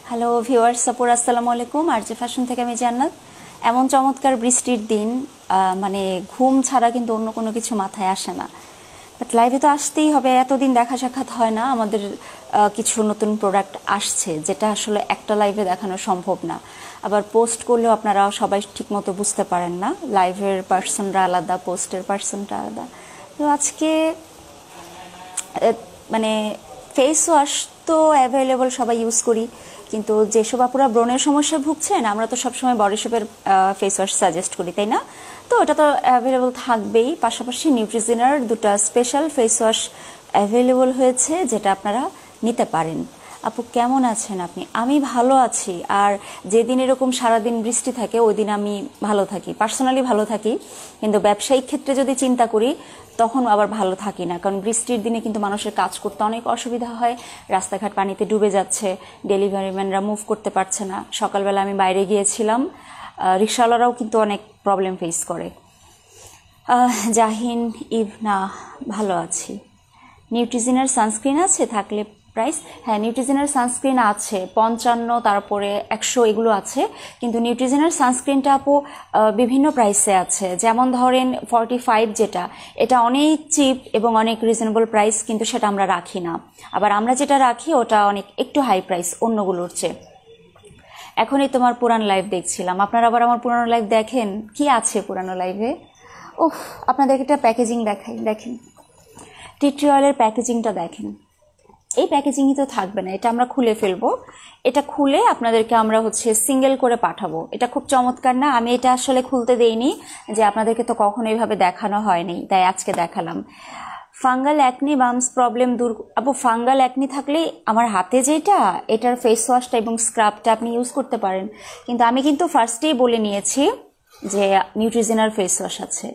Hello viewers, সাপোর আসসালামু আলাইকুম। RJ fashion থেকে আমি জান্নাত। এমন চমৎকার বৃষ্টির দিন, মানে ঘুম ছাড়া কিন্তু অন্য কোনো কিছু মাথায় আসে না। বাট লাইভে তো আসতেই হবে, এতদিন দেখা সাক্ষাৎ হয় না আমাদের। কিছু নতুন প্রোডাক্ট আসছে যেটা আসলে একটা লাইভে দেখানো সম্ভব না। আবার পোস্ট করলেও আপনারা সবাই ঠিকমতো বুঝতে পারেন না, লাইভের পার্সনরা আলাদা, পোস্টের পার্সনটা আলাদা। তো আজকে মানে ফেস ওয়াশ তো অ্যাভেলেবল, সবাই ইউজ করি, কিন্তু যেসব আপুরা ব্রণের সমস্যা ভুগছেন আমরা তো সবসময় বডি শেপের ফেস ওয়াশ সাজেস্ট করি, তাই না? তো এটা তো অ্যাভেলেবল থাকবেই। পাশাপাশি নিউট্রিজিনার দুটো স্পেশাল ফেস ওয়াশ অ্যাভেলেবল হয়েছে যেটা আপনারা নিতে পারেন। আপু কেমন আছেন আপনি? আমি ভালো আছি। আর যেদিন এরকম সারাদিন বৃষ্টি থাকে ওই দিন আমি ভালো থাকি, পার্সোনালি ভালো থাকি, কিন্তু ব্যবসায়িক ক্ষেত্রে যদি চিন্তা করি তখন আবার ভালো থাকি না। কারণ বৃষ্টির দিনে কিন্তু মানুষের কাজ করতে অনেক অসুবিধা হয়, রাস্তাঘাট পানিতে ডুবে যাচ্ছে, ডেলিভারি ম্যানরা মুভ করতে পারছে না। সকালবেলা আমি বাইরে গিয়েছিলাম, রিক্সাওয়ালারাও কিন্তু অনেক প্রবলেম ফেস করে। জাহিন ইভ, না ভালো আছি। নিউট্রিজিনার সানস্ক্রিন আছে? থাকলে প্রাইস, হ্যাঁ নিউট্রিজিনার সানস্ক্রিন আছে 55, তারপরে 100, এগুলো আছে। কিন্তু নিউট্রিজিনার সানস্ক্রিনটা আপু বিভিন্ন প্রাইসে আছে। যেমন ধরেন 45 যেটা, এটা অনেক চিপ এবং অনেক রিজনেবল প্রাইস, কিন্তু সেটা আমরা রাখি না। আবার আমরা যেটা রাখি ওটা অনেক একটু হাই প্রাইস অন্যগুলোর চেয়ে। এখনই তোমার পুরানো লাইভ দেখছিলাম। আপনারা আবার আমার পুরানো লাইভ দেখেন? কি আছে পুরানো লাইভে? ওহ, আপনাদেরকে একটা প্যাকেজিং দেখাই, দেখেন টি ট্রি অয়েলের প্যাকেজিংটা দেখেন। এই প্যাকেজিংই তো থাকবে না, এটা আমরা খুলে ফেলবো। এটা খুলে আপনাদেরকে আমরা সিঙ্গেল করে পাঠাবো। এটা খুব চমৎকার না? আমি এটা আসলে খুলতে দেইনি, যে আপনাদেরকে তো কখনো এইভাবে দেখানো হয়নি, তাই আজকে দেখালাম। ফাঙ্গাল অ্যাকনি বামস প্রবলেম দূর। আপু ফাঙ্গাল অ্যাকনি থাকলে আমার হাতে যেটা, এটার ফেস ওয়াশটা এবং স্ক্রাবটা আপনি ইউজ করতে পারেন। কিন্তু আমি কিন্তু ফার্স্টেই বলে নিয়েছি যে নিউট্রিজিনার ফেস ওয়াশ আছে।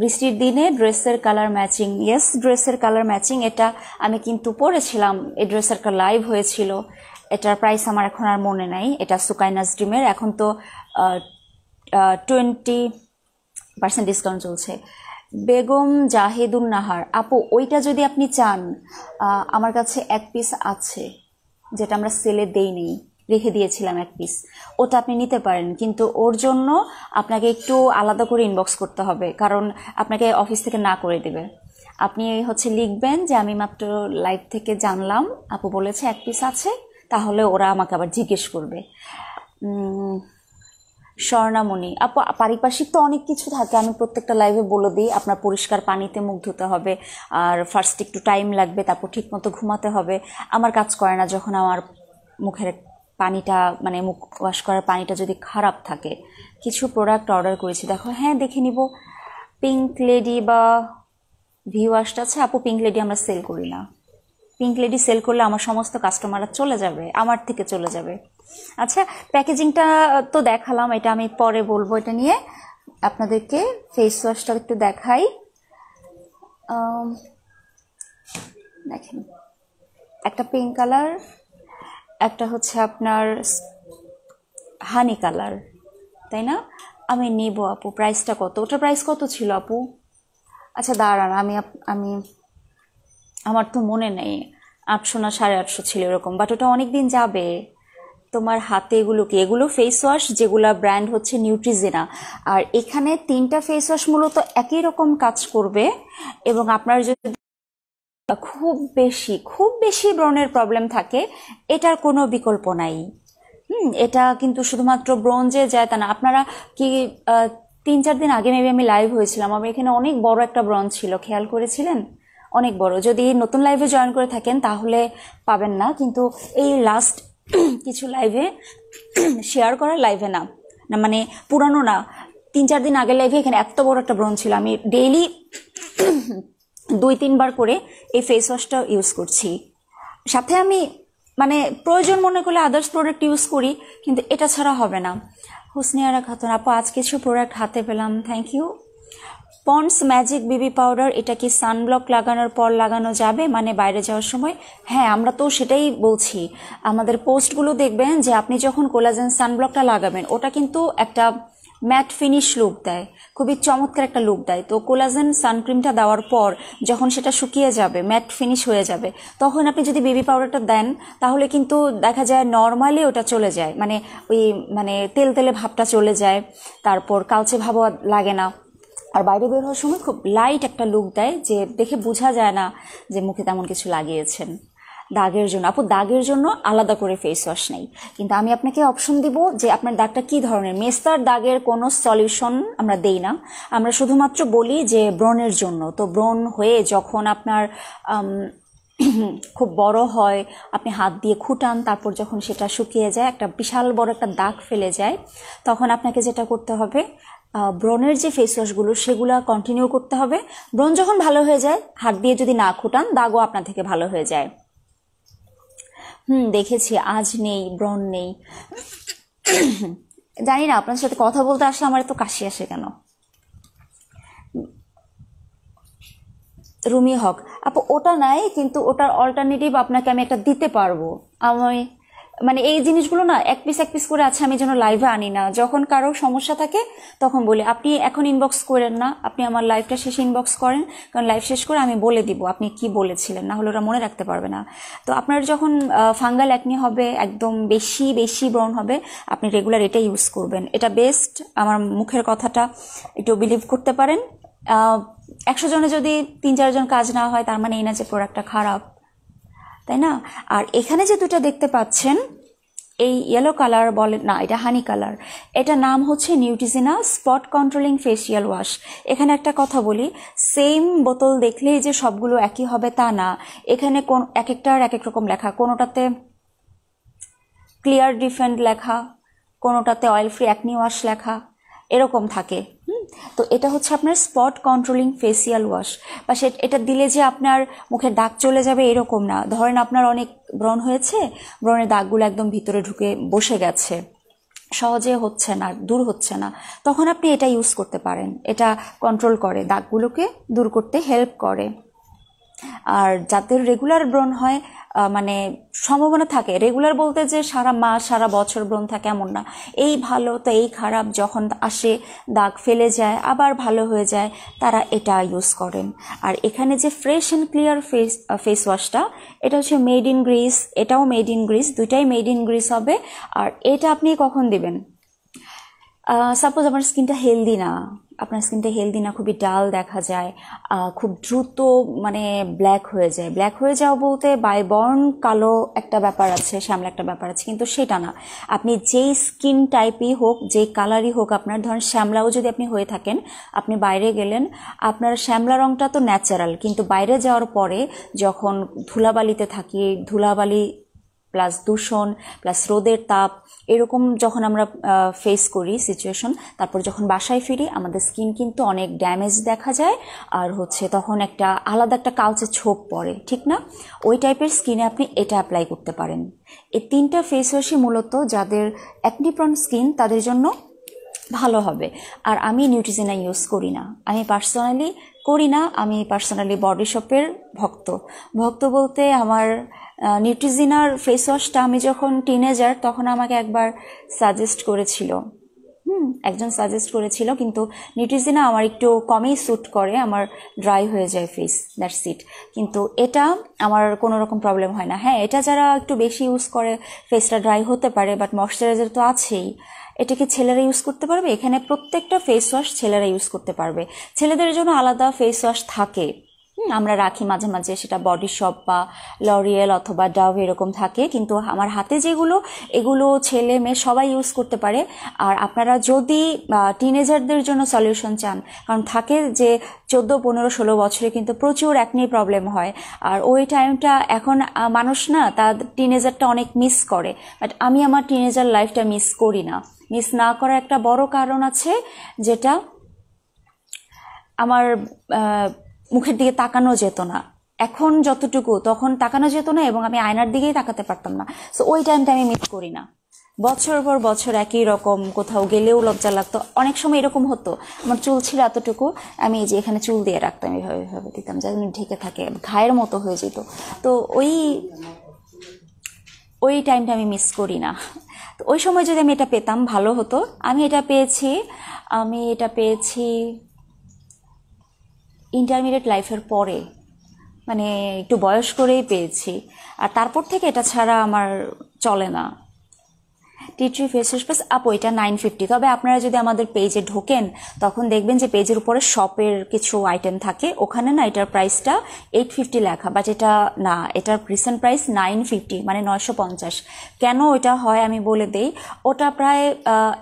বৃষ্টির দিনে ড্রেসের কালার ম্যাচিং, ইয়েস ড্রেসের কালার ম্যাচিং, এটা আমি কিন্তু পরেছিলাম। এই ড্রেসের লাইভ হয়েছিল। এটার প্রাইস আমার এখন আর মনে নাই। এটা সুকাইনাস ড্রিমের, এখন তো 20% ডিসকাউন্ট চলছে। বেগম জাহিদুন নাহার আপু, ওইটা যদি আপনি চান, আমার কাছে এক পিস আছে, যেটা আমরা সেলে দেই নেই, রেখে দিয়েছিলাম এক পিস। ওটা আপনি নিতে পারেন, কিন্তু ওর জন্য আপনাকে একটু আলাদা করে ইনবক্স করতে হবে, কারণ আপনাকে অফিস থেকে না করে দেবে। আপনি লিখবেন যে আমি মাত্র লাইভ থেকে জানলাম, আপু বলেছে এক পিস আছে, তাহলে ওরা আমাকে আবার জিজ্ঞেস করবে। স্বর্ণামণি আপু, পারিপার্শ্বিক তো অনেক কিছু থাকে, আমি প্রত্যেকটা লাইভে বলে দিই। আপনার পরিষ্কার পানিতে মুখ ধুতে হবে, আর ফার্স্ট একটু টাইম লাগবে, তারপর ঠিক মতো ঘুমাতে হবে। আমার কাজ করে না যখন আমার মুখের পানিটা, মানে মুখ ওয়াশ করার পানিটা যদি খারাপ থাকে। কিছু প্রোডাক্ট অর্ডার করেছি, দেখো, হ্যাঁ দেখে নিব। পিঙ্ক লেডি বা ভি ওয়াশটা আছে আপু। পিঙ্ক লেডি আমরা সেল করি না। পিঙ্ক লেডি সেল করলে আমার সমস্ত কাস্টমাররা চলে যাবে, আমার থেকে চলে যাবে। আচ্ছা, প্যাকেজিংটা তো দেখালাম, এটা আমি পরে বলবো এটা নিয়ে। আপনাদেরকে ফেস ওয়াশটা একটু দেখাই। দেখেন, একটা পিঙ্ক কালার, একটা আপনার হানি কালার, তাই না? আমি নিব আপু। প্রাইসটা কত? ওটার প্রাইস কত ছিল আপু? আচ্ছা দাঁড়ান, আমি আমার তো মনে নেই, 800 না 850 ছিল এরকম, বাট ওটা অনেক দিন যাবে। তোমার হাতে এগুলো কি? এগুলো ফেস ওয়াশ যেগুলা ব্র্যান্ড নিউট্রিজিনা। আর এখানে 3টা ফেস ওয়াশ মূলত একই রকম কাজ করবে। এবং আপনার যদি খুব বেশি ব্রণের প্রবলেম থাকে, এটার কোনো বিকল্প নাই। এটা কিন্তু শুধুমাত্র ব্রোঞ্জে যায় তা না। আপনারা কি 3-4 দিন আগে মেবি আমি লাইভ হয়েছিলাম, আমার এখানে অনেক বড় একটা ব্রঞ্জ ছিল, খেয়াল করেছিলেন? অনেক বড়। যদি নতুন লাইভে জয়েন করে থাকেন তাহলে পাবেন না, কিন্তু এই লাস্ট কিছু লাইভে শেয়ার করার লাইভে না, না মানে পুরানো না, 3-4 দিন আগের লাইভে এখানে এত বড় একটা ব্রঞ্জ ছিল। আমি ডেইলি 2-3 বার করে এই ফেস ওয়াশটা ইউজ করছি। সাথে আমি প্রয়োজন মনে করলে আদার্স প্রোডাক্ট ইউজ করি, কিন্তু এটা ছাড়া হবে না। হুসনিয়ারা খাতুন আপু, আজ কিছু প্রোডাক্ট হাতে পেলাম, thank you. Pond's magic baby powder, এটা কি সানব্লক লাগানোর পর লাগানো যাবে, মানে বাইরে যাওয়ার সময়? হ্যাঁ, আমরা তো সেটাই বলছি। আমাদের পোস্টগুলো দেখবেন যে আপনি যখন কোলাজেন সানব্লকটা লাগাবেন, ওটা কিন্তু একটা ম্যাট ফিনিশ লুক দেয়, খুবই চমৎকার একটা লুক দেয়। তো কোলাজেন সানক্রিমটা দেওয়ার পর যখন সেটা শুকিয়ে যাবে, ম্যাট ফিনিশ হয়ে যাবে, তখন আপনি যদি বেবি পাউডারটা দেন তাহলে কিন্তু দেখা যায় নর্মালি ওটা চলে যায়, মানে ওই মানে তেল তেলে ভাবটা চলে যায়, তারপর কালচে ভাবও আর লাগে না। আর বাইরে বের হওয়ার সময় খুব লাইট একটা লুক দেয়, যে দেখে বোঝা যায় না যে মুখে তেমন কিছু লাগিয়েছেন। দাগের জন্য আপু, দাগের জন্য আলাদা করে ফেস ওয়াশ নেই, কিন্তু আমি আপনাকে অপশন দিব যে আপনার দাগটা কি ধরনের। মেস্তার দাগের কোনো সলিউশন আমরা দেই না, আমরা শুধুমাত্র বলি যে ব্রণের জন্য। তো ব্রণ হয়ে যখন আপনার খুব বড় হয়, আপনি হাত দিয়ে খুঁটান, তারপর যখন সেটা শুকিয়ে যায়, একটা বিশাল বড় একটা দাগ ফেলে যায়, তখন আপনাকে যেটা করতে হবে, ব্রণের যে ফেস ওয়াশগুলো সেগুলো কন্টিনিউ করতে হবে। ব্রণ যখন ভালো হয়ে যায়, হাত দিয়ে যদি না খুঁটান, দাগও আপনার থেকে ভালো হয়ে যায়। দেখেছি, আজ নেই, ব্রণ নেই। জানি না আপনার সাথে কথা বলতে আসলে আমার এত কাশি আসে কেন। রুমি হক আপু, ওটা নাই, কিন্তু ওটার অল্টারনেটিভ আপনাকে আমি একটা দিতে পারবো। আমি মানে এই জিনিসগুলো না এক পিস করে আছে, আমি যেন লাইভে আনি না। যখন কারো সমস্যা থাকে তখন বলি, আপনি এখন ইনবক্স করেন না, আপনি আমার লাইভটা শেষে ইনবক্স করেন, কারণ লাইভ শেষ করে আমি বলে দিব আপনি কি বলেছিলেন, না হলে ওরা মনে রাখতে পারবে না। তো আপনার যখন ফাঙ্গাল অ্যাকনি হবে, একদম বেশি বেশি ব্রণ হবে, আপনি রেগুলার এটা ইউজ করবেন, এটা বেস্ট। আমার মুখের কথাটা একটু বিলিভ করতে পারেন। 100 জনে যদি 3-4 জন কাজ না হয়, তার মানে এই না যে প্রোডাক্টটা খারাপ, তাই না? আর এখানে যে দুটো দেখতে পাচ্ছেন, এই ইয়েলো কালার বলে না, এটা হানি কালার, এটা নাম হচ্ছে Neutrogena spot controlling facial wash. এখানে একটা কথা বলি, সেম বোতল দেখলেই যে সবগুলো একই হবে তা না। এখানে কোন এক একটার এক এক রকম লেখা, কোনোটাতে ক্লিয়ার ডিফেন্ড লেখা, কোনোটাতে অয়েল ফ্রি অ্যাকনি ওয়াশ লেখা, এরকম থাকে। তো এটা হচ্ছে আপনার স্পট কন্ট্রোলিং ফেসিয়াল ওয়াশ। বা এটা দিলে যে আপনার মুখের দাগ চলে যাবে এরকম না। ধরেন আপনার অনেক ব্রণ হয়েছে, ব্রণের দাগগুলো একদম ভিতরে ঢুকে বসে গেছে, সহজে হচ্ছে না, দূর হচ্ছে না, তখন আপনি এটা ইউজ করতে পারেন। এটা কন্ট্রোল করে, দাগগুলোকে দূর করতে হেল্প করে। আর যাদের রেগুলার ব্রণ হয়, মানে সম্ভাবনা থাকে, রেগুলার বলতে যে সারা মাস সারা বছর ব্রণ থাকে এমন না, এই ভালো তো এই খারাপ যখন আসে, দাগ ফেলে যায় আবার ভালো হয়ে যায়, তারা এটা ইউজ করেন। আর এখানে যে ফ্রেশ অ্যান্ড ক্লিয়ার ফেস ওয়াশটা, এটা হচ্ছে মেড ইন গ্রিস, এটাও মেড ইন গ্রিস, দুইটাই মেড ইন গ্রিস হবে। আর এটা আপনি কখন দিবেন? সাপোজ আমার স্কিনটা হেলদি না, আপনার স্কিনটা হেলদি না, খুবই ডাল দেখা যায়, খুব দ্রুত মানে ব্ল্যাক হয়ে যায়। ব্ল্যাক হয়ে যাওয়া বলতে বাই বর্ন কালো একটা ব্যাপার আছে, শ্যামলা একটা ব্যাপার আছে, কিন্তু সেটা না। আপনি যেই স্কিন টাইপই হোক, যেই কালারই হোক, আপনার ধরেন শ্যামলাও যদি আপনি হয়ে থাকেন, আপনি বাইরে গেলেন, আপনার শ্যামলা রংটা তো ন্যাচারাল, কিন্তু বাইরে যাওয়ার পরে যখন ধুলাবালিতে থাকি, ধুলাবালি প্লাস দূষণ প্লাস রোদের তাপ, এরকম যখন আমরা ফেস করি সিচুয়েশন, তারপর যখন বাসায় ফিরি, আমাদের স্কিন কিন্তু অনেক ড্যামেজ দেখা যায়, আর হচ্ছে তখন একটা আলাদা একটা কালচে ছোপ পড়ে, ঠিক না? ওই টাইপের স্কিনে আপনি এটা অ্যাপ্লাই করতে পারেন। এই 3টা ফেস ওয়াশই মূলত যাদের অ্যাকনি প্রন স্কিন তাদের জন্য ভালো হবে। আর আমি নিউট্রিজিনা ইউজ করি না, আমি পার্সোনালি বডি শপের ভক্ত বলতে আমার নিউট্রিজিনার ফেস ওয়াশটা আমি যখন টিনেজার, তখন আমাকে একবার সাজেস্ট করেছিল, একজন সাজেস্ট করেছিল, কিন্তু নিউট্রিজিনা আমার একটু কমই স্যুট করে, আমার ড্রাই হয়ে যায় ফেস, দ্যাটস ইট। কিন্তু এটা আমার কোনো রকম প্রবলেম হয় না। হ্যাঁ, এটা যারা একটু বেশি ইউজ করে ফেসটা ড্রাই হতে পারে, বাট ময়শ্চারাইজার তো আছেই। এটা কি ছেলেরা ইউজ করতে পারবে? এখানে প্রত্যেকটা ফেস ওয়াশ ছেলেরা ইউজ করতে পারবে। ছেলেদের জন্য আলাদা ফেস ওয়াশ থাকে, আমরা রাখি মাঝে মাঝে, সেটা বডি শপ বা লরিয়েল অথবা ডাভ এরকম থাকে, কিন্তু আমার হাতে যেগুলো, এগুলো ছেলে মেয়ে সবাই ইউজ করতে পারে। আর আপনারা যদি টিনেজারদের জন্য সলিউশন চান, কারণ থাকে যে 14, 15, 16 বছরে কিন্তু প্রচুর অ্যাকনি প্রবলেম হয়, আর ওই টাইমটা এখন মানুষ না তার টিনেজারটা অনেক মিস করে, বাট আমি আমার টিনেজার লাইফটা মিস করি না। মিস না করার একটা বড় কারণ আছে, যেটা আমার মুখের দিকে তাকানো যেত না, এখন যতটুকু, তখন তাকানো যেত না, এবং আমি আয়নার দিকেই তাকাতে পারতাম না। সো ওই টাইমটা আমি মিস করি না। বছর পর বছর একই রকম, কোথাও গেলেও লজ্জা লাগতো, অনেক সময় এরকম হতো আমার চুল ছিল এতটুকু, আমি এই যে এখানে চুল দিয়ে রাখতাম, এভাবে দিতাম যেন ঢেকে থাকে, ঘায়ের মতো হয়ে যেত। তো ওই টাইমটা আমি মিস করি না। তো ওই সময় যদি আমি এটা পেতাম ভালো হতো। আমি এটা পেয়েছি ইন্টারমিডিয়েট লাইফের পরে, মানে একটু বয়স করেই পেয়েছি। আর তারপর থেকে এটা ছাড়া আমার চলে না। টি ট্রি ফেস ওয়াশ প্লাস আপু এটা 950। তবে আপনারা যদি আমাদের পেজে ঢোকেন তখন দেখবেন যে পেজের উপরে শপের কিছু আইটেম থাকে, ওখানে না এটার প্রাইসটা 850 লেখা, বাট এটা না, এটার রিসেন্ট প্রাইস 950, মানে 950। কেন ওইটা হয় আমি বলে দেই। ওটা প্রায়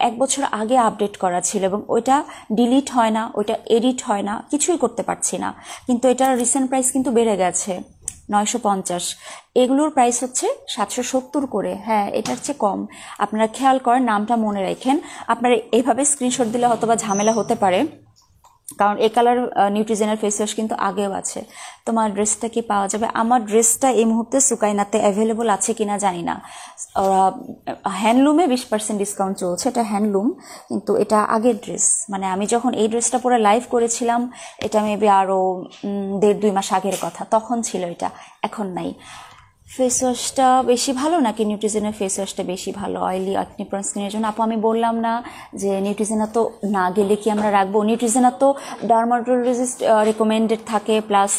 1 বছর আগে আপডেট করা ছিল এবং ওইটা ডিলিট হয় না, ওইটা এডিট হয় না, কিছুই করতে পারছি না, কিন্তু এটার রিসেন্ট প্রাইস কিন্তু বেড়ে গেছে 950। এগুলোর প্রাইস হচ্ছে 770 করে। হ্যাঁ, এটার চেয়ে কম। আপনারা খেয়াল করেন, নামটা মনে রাখেন। আপনারা এইভাবে স্ক্রিনশট দিলে হয়তো বা ঝামেলা হতে পারে, কারণ এই কালার নিউট্রিজেনার ফেস ওয়াশ কিন্তু আগেও আছে। তোমার ড্রেসটা কি পাওয়া যাবে? আমার ড্রেসটা এই মুহূর্তে সুকাইনাতে অ্যাভেলেবল আছে কিনা জানি না। ওরা হ্যান্ডলুমে 20% ডিসকাউন্ট চলছে, এটা হ্যান্ডলুম, কিন্তু এটা আগের ড্রেস। মানে আমি যখন এই ড্রেসটা পরে লাইভ করেছিলাম, এটা মেবি আরও 1.5-2 মাস আগের কথা, তখন ছিল এটা, এখন নাই। ফেস ওয়াশটা বেশি ভালো নাকি নিউট্রিজেনার ফেস ওয়াশটা বেশি ভালো অয়েলি অ্যাকনি প্রন স্কিনের জন্য? আপু আমি বললাম না যে নিউট্রিজেনা তো না গেলে কি আমরা রাখবো? নিউট্রিজেনা তো ডার্মাটোলজিস্ট রেকমেন্ডেড থাকে, প্লাস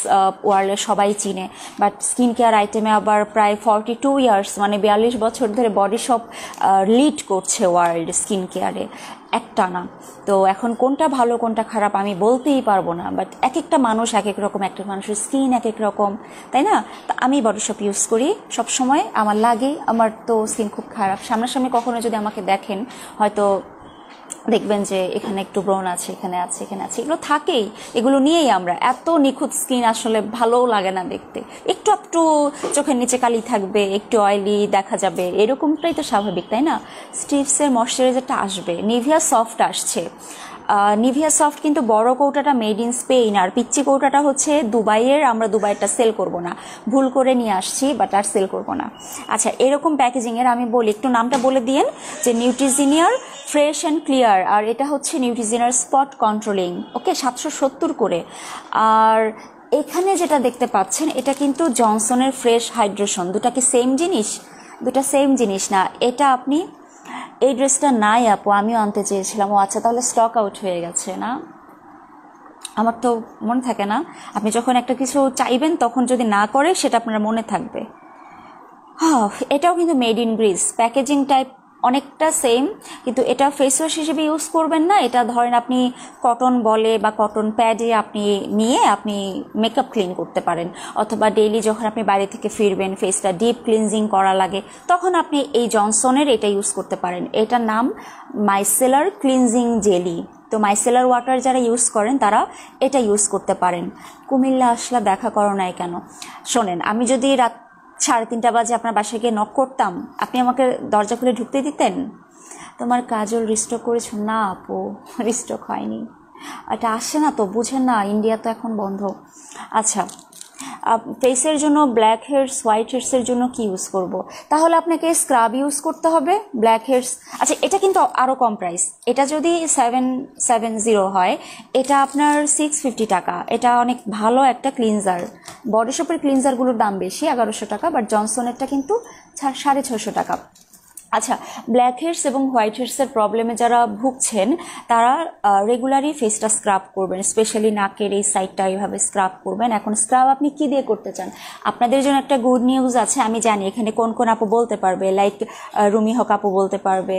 ওয়ার্ল্ডে সবাই চিনে। বাট স্কিন কেয়ার আইটেমে আবার প্রায় 42 ইয়ার্স, মানে 42 বছর ধরে বডি শপ লিড করছে ওয়ার্ল্ড স্কিন কেয়ারে একটা না। তো এখন কোনটা ভালো কোনটা খারাপ আমি বলতেই পারবো না, বাট এক একটা মানুষ এক এক রকম, একটা মানুষের স্কিন এক এক রকম, তাই না? তো আমি বডি শপ ইউজ করি সব সময়, আমার লাগে। আমার তো স্কিন খুব খারাপ, সামনাসামনি কখনো যদি আমাকে দেখেন হয়তো দেখবেন যে এখানে একটু ব্রণ আছে, এখানে আছে, এখানে আছে, এগুলো থাকেই। এগুলো নিয়েই আমরা, এত নিখুঁত স্কিন আসলে ভালোও লাগে না দেখতে। একটু একটু চোখের নিচে কালি থাকবে, একটু অয়েলি দেখা যাবে, এরকমটাই তো স্বাভাবিক, তাই না? স্টিভসের ময়শ্চারাইজারটা আসবে, নিভিয়া সফট আসছে। নিভিয়া সফট কিন্তু বড় কৌটাটা মেড ইন স্পেন, আর পিচ্চি কৌটাটা হচ্ছে দুবাইয়ের। আমরা দুবাইটা সেল করব না, ভুল করে নিয়ে আসছি, বাট আর সেল করব না। আচ্ছা, এরকম প্যাকেজিংয়ের আমি বলি, একটু নামটা বলে দিয়েন, যে নিউট্রিজিনিয়ার ফ্রেশ অ্যান্ড ক্লিয়ার, আর এটা হচ্ছে নিউট্রিজিনিয়ার স্পট কন্ট্রোলিং। ওকে, 770 করে। আর এখানে যেটা দেখতে পাচ্ছেন এটা কিন্তু জনসনের ফ্রেশ হাইড্রেশন। দুটা কি সেম জিনিস? দুটা সেম জিনিস না। এটা আপনি, এই ড্রেসটা নাই আপু, আমিও আনতে চেয়েছিলাম। ও আচ্ছা, তাহলে স্টক আউট হয়ে গেছে না? আমার তো মনে থাকে না। আপনি যখন একটা কিছু চাইবেন তখন যদি না করে সেটা আপনার মনে থাকবে। হ্যাঁ, এটাও কিন্তু made in Greece, packaging type অনেকটা সেম, কিন্তু এটা ফেস ওয়াশ হিসেবে ইউজ করবেন না। এটা ধরেন আপনি কটন বলে বা কটন প্যাডে আপনি নিয়ে আপনি মেকআপ ক্লিন করতে পারেন, অথবা ডেইলি যখন আপনি বাইরে থেকে ফিরবেন ফেসটা ডিপ ক্লিনজিং করা লাগে, তখন আপনি এই জনসনের এটা ইউজ করতে পারেন। এটার নাম মাইসেলার ক্লিনজিং জেলি। তো মাইসেলার ওয়াটার যারা ইউজ করেন তারা এটা ইউজ করতে পারেন। কুমিল্লা আসলে দেখা করো নাই কেন? শোনেন, আমি যদি রাত 3:30 বাজে আপনার বাসায় গিয়ে নক করতাম, আপনি আমাকে দরজা খুলে ঢুকতে দিতেন? তোমার কাজল রিস্টক করেছ? না আপু, রিস্টক হয়নি। এটা আসে না তো, বুঝেন না, ইন্ডিয়া তো এখন বন্ধ। আচ্ছা, ফেসের জন্য ব্ল্যাক হেয়ার্স, হোয়াইট হেয়ার্সের জন্য কি ইউজ করব? তাহলে আপনাকে স্ক্রাব ইউজ করতে হবে। ব্ল্যাক হেয়ার্স, আচ্ছা এটা কিন্তু আরও কম প্রাইস। এটা যদি 770 হয়, এটা আপনার 650 টাকা। এটা অনেক ভালো একটা ক্লিনজার। বডি শপের ক্লিনজারগুলোর দাম বেশি, 1100 টাকা, বাট জনসনেরটা কিন্তু 650 টাকা। আচ্ছা, ব্ল্যাক হেডস এবং হোয়াইট হেডসের প্রবলেমে যারা ভুগছেন তারা রেগুলারই ফেসটা স্ক্রাব করবেন, স্পেশালি নাকের এই সাইডটা এইভাবে স্ক্রাব করবেন। এখন স্ক্রাব আপনি কি দিয়ে করতে চান? আপনাদের জন্য একটা গুড নিউজ আছে, আমি জানি এখানে কোন কোন আপু বলতে পারবে, লাইক রুমি হক আপু বলতে পারবে,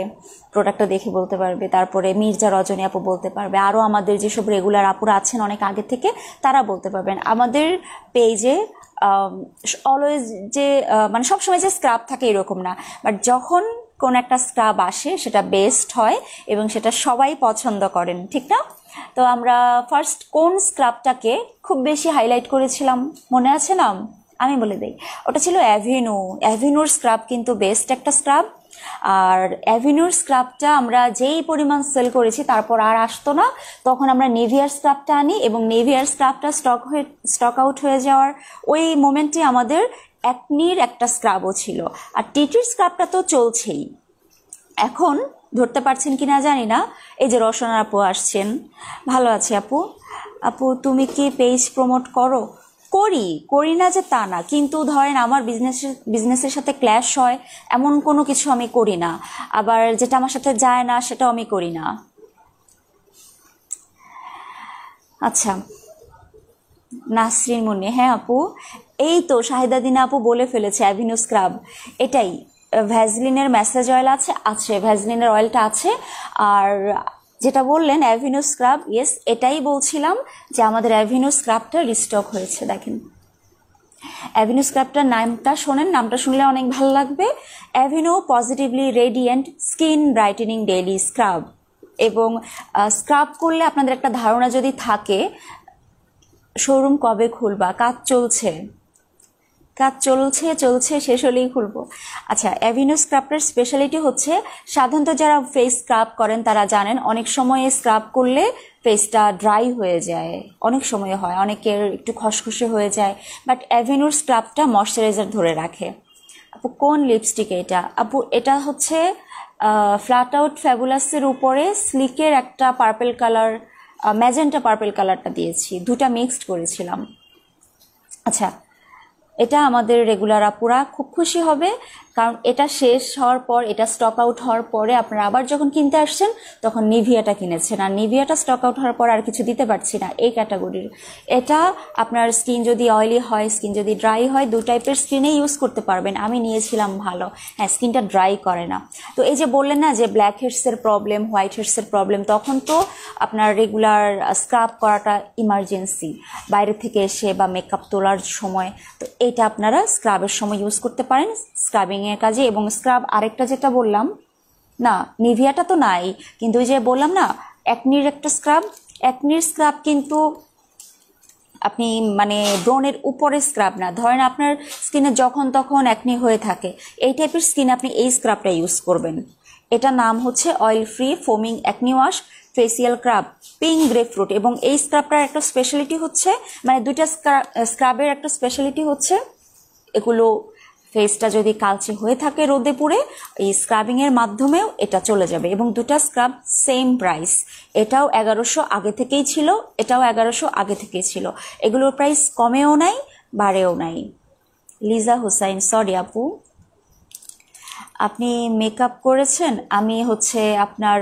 প্রোডাক্টটা দেখে বলতে পারবে, তারপরে মির্জা রজনী আপু বলতে পারবে, আরও আমাদের যেসব রেগুলার আপুরা আছেন অনেক আগে থেকে তারা বলতে পারবেন। আমাদের পেজে অলওয়েজ যে মানে সবসময় যে স্ক্রাব থাকে এরকম না, বাট যখন কোন একটা স্ক্রাব আসে সেটা বেস্ট হয় এবং সেটা সবাই পছন্দ করেন, ঠিক না? তো আমরা ফার্স্ট কোন স্ক্রাবটাকে খুব বেশি হাইলাইট করেছিলাম মনে আছে না? আমি বলে দিই, ওটা ছিল অ্যাভিনুর স্ক্রাব, কিন্তু বেস্ট একটা স্ক্রাব। আর অ্যাভিনুর স্ক্রাবটা আমরা যেই পরিমাণ সেল করেছি তারপর আর আসতো না, তখন আমরা নেভিয়ার স্ক্রাবটা আনি এবং নেভিয়ার স্ক্রাবটা স্টক আউট হয়ে যাওয়ার ওই মোমেন্টে আমাদের অ্যাকনির একটা স্ক্রাবও ছিল। আর টিটির স্ক্রাবটা তো চলছেই। এখন ধরতে পারছেন কিনা জানি না, এই যে রসনা আপু আসছেন। ভালো আছি আপু। আপু তুমি কি পেজ প্রমোট করো? করি করি না যে তা না, কিন্তু ধরেন আমার বিজনেসের সাথে ক্ল্যাশ হয় এমন কোনো কিছু আমি করি না, আবার যেটা আমার সাথে যায় না সেটাও আমি করি না। আচ্ছা, নাসরিন মুন্নি, হ্যাঁ আপু, এই তো শাহিদা দিনা আপু বলে ফেলেছে অ্যাভিনিউ স্ক্রাব, এটাই। ভ্যাজলিনের ম্যাসেজ অয়েল আছে, আছে ভ্যাজলিনের অয়েলটা আছে। আর যেটা বললেন অ্যাভিনিউ স্ক্রাব, ইয়েস এটাই বলছিলাম যে আমাদের অ্যাভিনিউ স্ক্রাবটা রিস্টক হয়েছে। দেখেন অ্যাভিনিউ স্ক্রাবটার নামটা শোনেন, নামটা শুনলে অনেক ভালো লাগবে। Avenue positively radiant skin brightening daily scrub. এবং স্ক্রাব করলে আপনাদের একটা ধারণা যদি থাকে শোরুম কবে খুলবা, কাজ চলছে চলছে শেষ হলেই খুলবো। আচ্ছা, অ্যাভিনিউ স্ক্রাবটার স্পেশালিটি হচ্ছে, সাধারণত যারা ফেস স্ক্রাব করেন তারা জানেন অনেক সময় স্ক্রাব করলে ফেসটা ড্রাই হয়ে যায়, অনেক সময় হয়, অনেকের একটু খসখসে হয়ে যায়, বাট অ্যাভিনিউর স্ক্রাবটা ময়শ্চারাইজার ধরে রাখে। আপু কোন লিপস্টিক এটা? আপু এটা হচ্ছে ফ্ল্যাট আউট ফ্যাবুলাসের উপরে স্লিকের একটা পার্পেল কালার, ম্যাজেন্টা পার্পেল কালারটা দিয়েছি, দুটা মিক্সড করেছিলাম। আচ্ছা, এটা আমাদের রেগুলার আপুরা খুব খুশি হবে, কারণ এটা শেষ হওয়ার পর, এটা স্টক আউট হওয়ার পরে আপনারা আবার যখন কিনতে আসছেন তখন নিভিয়াটা কিনেছেন, আর নিভিয়াটা স্টক আউট হওয়ার পর আর কিছু দিতে পারছি না এই ক্যাটাগরির। এটা আপনার স্কিন যদি অয়েলি হয়, স্কিন যদি ড্রাই হয়, দু টাইপের স্কিনে ইউজ করতে পারবেন। আমি নিয়েছিলাম ভালো, হ্যাঁ স্কিনটা ড্রাই করে না। তো এই যে বললেন না যে ব্ল্যাক হেডসের প্রবলেম, হোয়াইট হেডসের প্রবলেম, তখন তো আপনার রেগুলার স্ক্রাব করাটা ইমার্জেন্সি, বাইরে থেকে এসে বা মেকআপ তোলার সময়, তো এটা আপনারা স্ক্রাবের সময় ইউজ করতে পারেন স্ক্রাবিং এর কাজে। এবং স্ক্রাব আরেকটা যেটা বললাম না, নিভিয়াটা তো নাই, কিন্তু ওই যে বললাম না অ্যাকনির একটা স্ক্রাব, অ্যাকনির স্ক্রাব কিন্তু আপনি মানে ব্রণের উপরে স্ক্রাব না, ধরেন আপনার স্কিনে যখন তখন অ্যাকনি হয়ে থাকে, এই টাইপের স্কিনে আপনি এই স্ক্রাবটা ইউজ করবেন। এটা নাম হচ্ছে oil free foaming acne wash facial scrub pink grapefruit. এবং এই স্ক্রাবটার একটা স্পেশালিটি হচ্ছে, মানে দুইটা স্ক্রাবের একটা স্পেশালিটি হচ্ছে, এগুলো ফেসটা যদি কালচে হয়ে থাকে রোদে পুড়ে, এই স্ক্রাবিং এর মাধ্যমেও এটা চলে যাবে। এবং দুটা স্ক্রাব সেম প্রাইস, এটাও 1100 আগে থেকেই ছিল, এটাও 1100 আগে থেকেই ছিল, এগুলোর প্রাইস কমেও নাই বাড়েও নাই। লিজা হোসাইন, সরি আপু, আপনি মেকআপ করেছেন? আমি হচ্ছে আপনার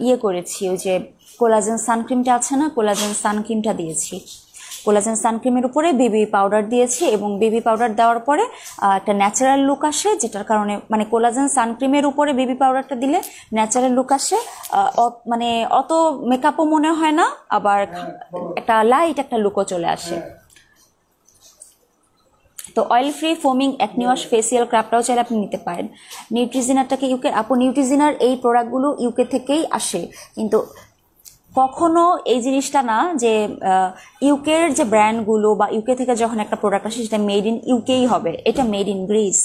ইয়ে করেছি, ওই যে কোলাজেন সানক্রিমটা আছে না, কোলাজেন সানক্রিমটা দিয়েছি, কোলাজেন সানক্রিমের উপরে বেবি পাউডার দিয়েছি। এবং বেবি পাউডার দেওয়ার পরে একটা ন্যাচারাল লুক আসে, যেটার কারণে মানে কোলাজেন সানক্রিমের উপরে বেবি পাউডারটা দিলে ন্যাচারাল লুক আসে, মানে অত মেকআপও মনে হয় না, আবার একটা লাইট একটা লুকও চলে আসে। তো oil free foaming acne wash facial স্ক্রাবটাও চাইলে আপনি নিতে পারেন। নিউট্রিজিনারটাকে ইউকে, আপু নিউট্রিজিনার এই প্রোডাক্টগুলো ইউকে থেকেই আসে, কিন্তু কখনো এই জিনিসটা না যে ইউকের যে ব্র্যান্ডগুলো বা ইউকে থেকে যখন একটা প্রোডাক্ট আসে সেটা মেড ইন ইউকেই হবে, এটা মেড ইন গ্রিস,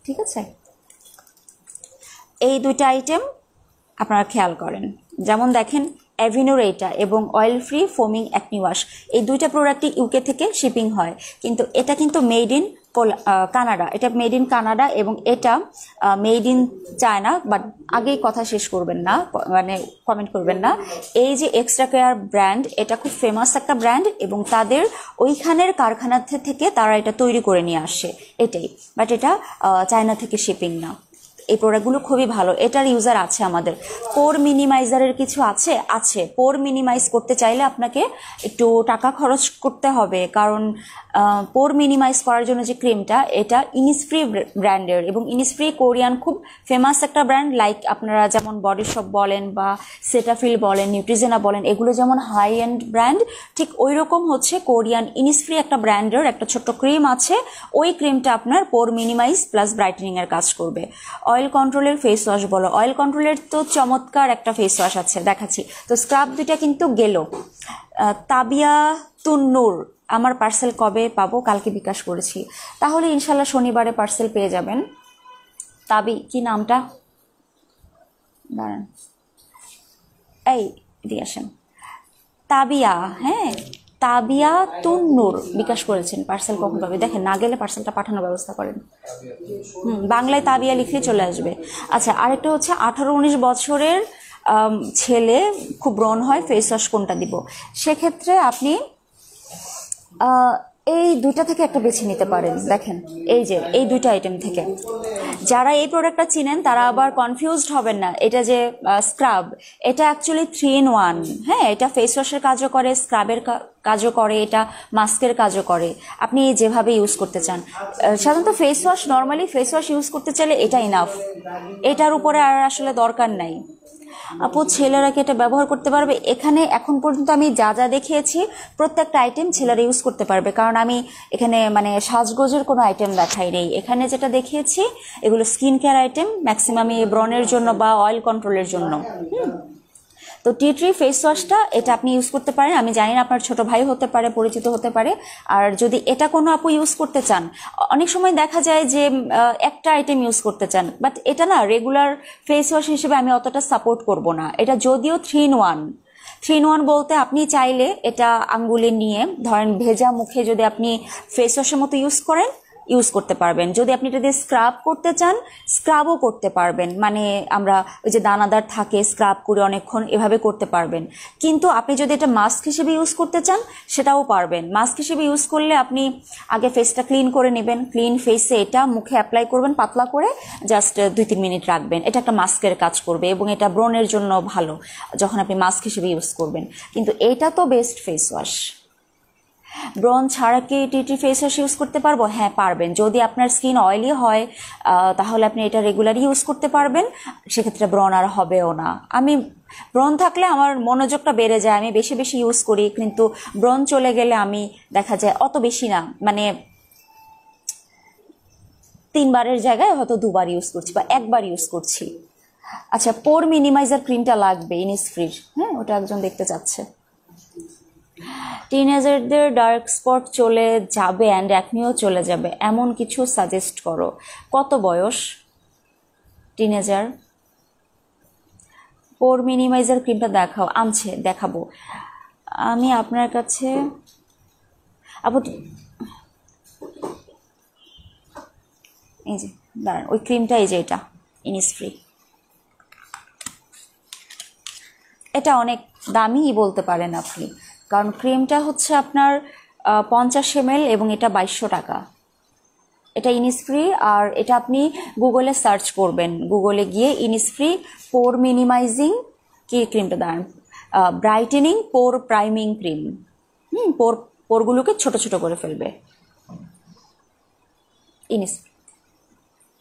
ঠিক আছে? এই দুইটা আইটেম আপনারা খেয়াল করেন। যেমন দেখেন অ্যাভিনিউর এইটা এবং oil free foaming acne wash, এই দুইটা প্রোডাক্টই ইউকে থেকে শিপিং হয়, কিন্তু এটা কিন্তু মেড ইন কানাডা, এটা মেড ইন কানাডা এবং এটা মেড ইন চায়না। বাট আগেই কথা শেষ করবেন না, মানে কমেন্ট করবেন না। এই যে এক্সট্রা কেয়ার ব্র্যান্ড, এটা খুব ফেমাস একটা ব্র্যান্ড এবং তাদের ওইখানের কারখানা থেকে তারা এটা তৈরি করে নিয়ে আসে, এটাই। বাট এটা চায়না থেকে শিপিং না। এই প্রোডাক্টগুলো খুবই ভালো, এটার ইউজার আছে আমাদের। পোর মিনিমাইজারের কিছু আছে পোর মিনিমাইজ করতে চাইলে আপনাকে একটু টাকা খরচ করতে হবে, কারণ পোর মিনিমাইজ করার জন্য যে ক্রিমটা, এটা ইনিসফ্রি ব্র্যান্ডের এবং ইনিসফ্রি কোরিয়ান খুব ফেমাস একটা ব্র্যান্ড। লাইক আপনারা যেমন বডি শপ বলেন বা সেটাফিল বলেন, নিউট্রিজেনা বলেন, এগুলো যেমন হাই এন্ড ব্র্যান্ড, ঠিক ওই রকম হচ্ছে কোরিয়ান ইনিসফ্রি একটা ব্র্যান্ডের একটা ছোট্ট ক্রিম আছে, ওই ক্রিমটা আপনার পোর মিনিমাইজ প্লাস ব্রাইটেনিং এর কাজ করবে। অয়েল কন্ট্রোলের ফেস ওয়াশ বলো, অয়েল কন্ট্রোলের তো চমৎকার একটা ফেস ওয়াশ আছে, দেখাচ্ছি। তো স্ক্রাব দুইটা কিন্তু গেল। তাবিয়া তুন্নুর, আমার পার্সেল কবে পাবো? কালকে বিকাশ করেছি, তাহলে ইনশাল্লাহ শনিবারে পার্সেল পেয়ে যাবেন। তাবি কি নামটা, দাঁড়ান, এই দিয়ে আসেন, তাবিয়া, হ্যাঁ তাবিয়া তুন্নুর বিকাশ করেছেন। পার্সেল কখন পাবে দেখেন, না গেলে পার্সেলটা পাঠানোর ব্যবস্থা করেন। বাংলায় তাবিয়া লিখলে চলে আসবে। আচ্ছা, আরেকটা হচ্ছে 18-19 বছরের ছেলে খুব ব্রণ হয়, ফেস ওয়াশ কোনটা দিব? সেক্ষেত্রে আপনি আহ, এই দুইটা থেকে একটা বেছে নিতে পারেন। দেখেন এই যে এই দুইটা আইটেম থেকে, যারা এই প্রোডাক্টটা চিনেন তারা আবার কনফিউজড হবেন না। এটা যে স্ক্রাব, এটা অ্যাকচুয়ালি 3 in 1। হ্যাঁ, এটা ফেস ওয়াশের কাজও করে, স্ক্রাবের কাজও করে, এটা মাস্কের কাজও করে, আপনি যেভাবে ইউজ করতে চান। সাধারণত face wash, normally face wash use করতে চাইলে এটা ইনাফ, এটার উপরে আর আসলে দরকার নাই। আপু ছেলেরা কি এটা ব্যবহার করতে পারবে? এখানে এখন পর্যন্ত আমি যা যা দেখিয়েছি প্রত্যেকটা আইটেম ছেলেরা ইউজ করতে পারবে, কারণ আমি এখানে মানে সাজগোজের কোনো আইটেম দেখাই নেই। এখানে যেটা দেখিয়েছি এগুলো স্কিন কেয়ার আইটেম, ম্যাক্সিমামই ব্রণের জন্য বা অয়েল কন্ট্রোলের জন্য। তো টি ট্রি ফেস ওয়াশটা এটা আপনি ইউজ করতে পারেন। আমি জানি না আপনার ছোট ভাই হতে পারে, পরিচিত হতে পারে। আর যদি এটা কোনো আপু ইউজ করতে চান, অনেক সময় দেখা যায় যে একটা আইটেম ইউজ করতে চান, বাট এটা না রেগুলার ফেস ওয়াশ হিসেবে আমি অতটা সাপোর্ট করব না। এটা যদিও 3 in 1, 3 in 1 বলতে আপনি চাইলে এটা আঙ্গুলে নিয়ে ধরেন ভেজা মুখে যদি আপনি ফেস ওয়াশের মতো ইউজ করতে পারবেন। যদি আপনি এটা দিয়ে স্ক্রাব করতে চান, স্ক্রাবও করতে পারবেন, মানে আমরা ওই যে দানাদার থাকে স্ক্রাব করে অনেকক্ষণ, এভাবে করতে পারবেন। কিন্তু আপনি যদি এটা মাস্ক হিসেবে ইউজ করতে চান সেটাও পারবেন। মাস্ক হিসেবে ইউজ করলে আপনি আগে ফেসটা ক্লিন করে নেবেন, ক্লিন ফেসে এটা মুখে অ্যাপ্লাই করবেন পাতলা করে, জাস্ট 2-3 মিনিট রাখবেন। এটা একটা মাস্কের কাজ করবে এবং এটা ব্রণের জন্য ভালো যখন আপনি মাস্ক হিসেবে ইউজ করবেন। কিন্তু এটা তো বেস্ট ফেস ওয়াশ। ব্রণ ছাড়া কি টি ফেস ওয়াশ ইউজ করতে পারবো? হ্যাঁ পারবেন। যদি আপনার স্কিন অয়েলি হয় তাহলে আপনি এটা রেগুলার ইউজ করতে পারবেন, সেক্ষেত্রে ব্রণ আর হবেও না। আমি ব্রণ থাকলে আমার মনোযোগটা বেড়ে যায়, আমি বেশি বেশি ইউজ করি, কিন্তু ব্রণ চলে গেলে আমি দেখা যায় অত বেশি না, মানে 3 বারের জায়গায় হয়তো 2 বার ইউজ করছি বা 1 বার ইউজ করছি। আচ্ছা, পোর মিনিমাইজার ক্রিমটা লাগবে ইনিসফ্রির। হ্যাঁ, ওটা একজন দেখতে চাচ্ছে। টিনেজারদের ডার্ক স্পট চলে যাবে অ্যান্ড অ্যাকনিও চলে যাবে এমন কিছু সাজেস্ট করো। কত বয়স টিনেজার? পোর মিনিমাইজার ক্রিমটা দেখাবো আমি আপনার কাছে। আপু এই যে দাঁড়ান, ওই ক্রিমটা এই যে এটা ইনিসফ্রি, এটা অনেক দামি বলতে পারেন আপনি, কারণ ক্রিমটা হচ্ছে আপনার 50 ml এবং এটা 2200 টাকা। এটা ইনিসফ্রি, আর এটা আপনি গুগলে সার্চ করবেন, গুগলে গিয়ে ইনিসফ্রি পোর মিনিমাইজিং কি ক্রিমটা দাঁড়ান, ব্রাইটেনিং পোর প্রাইমিং ক্রিম। পোরগুলোকে ছোট ছোট করে ফেলবে। ইনিসফ্রি,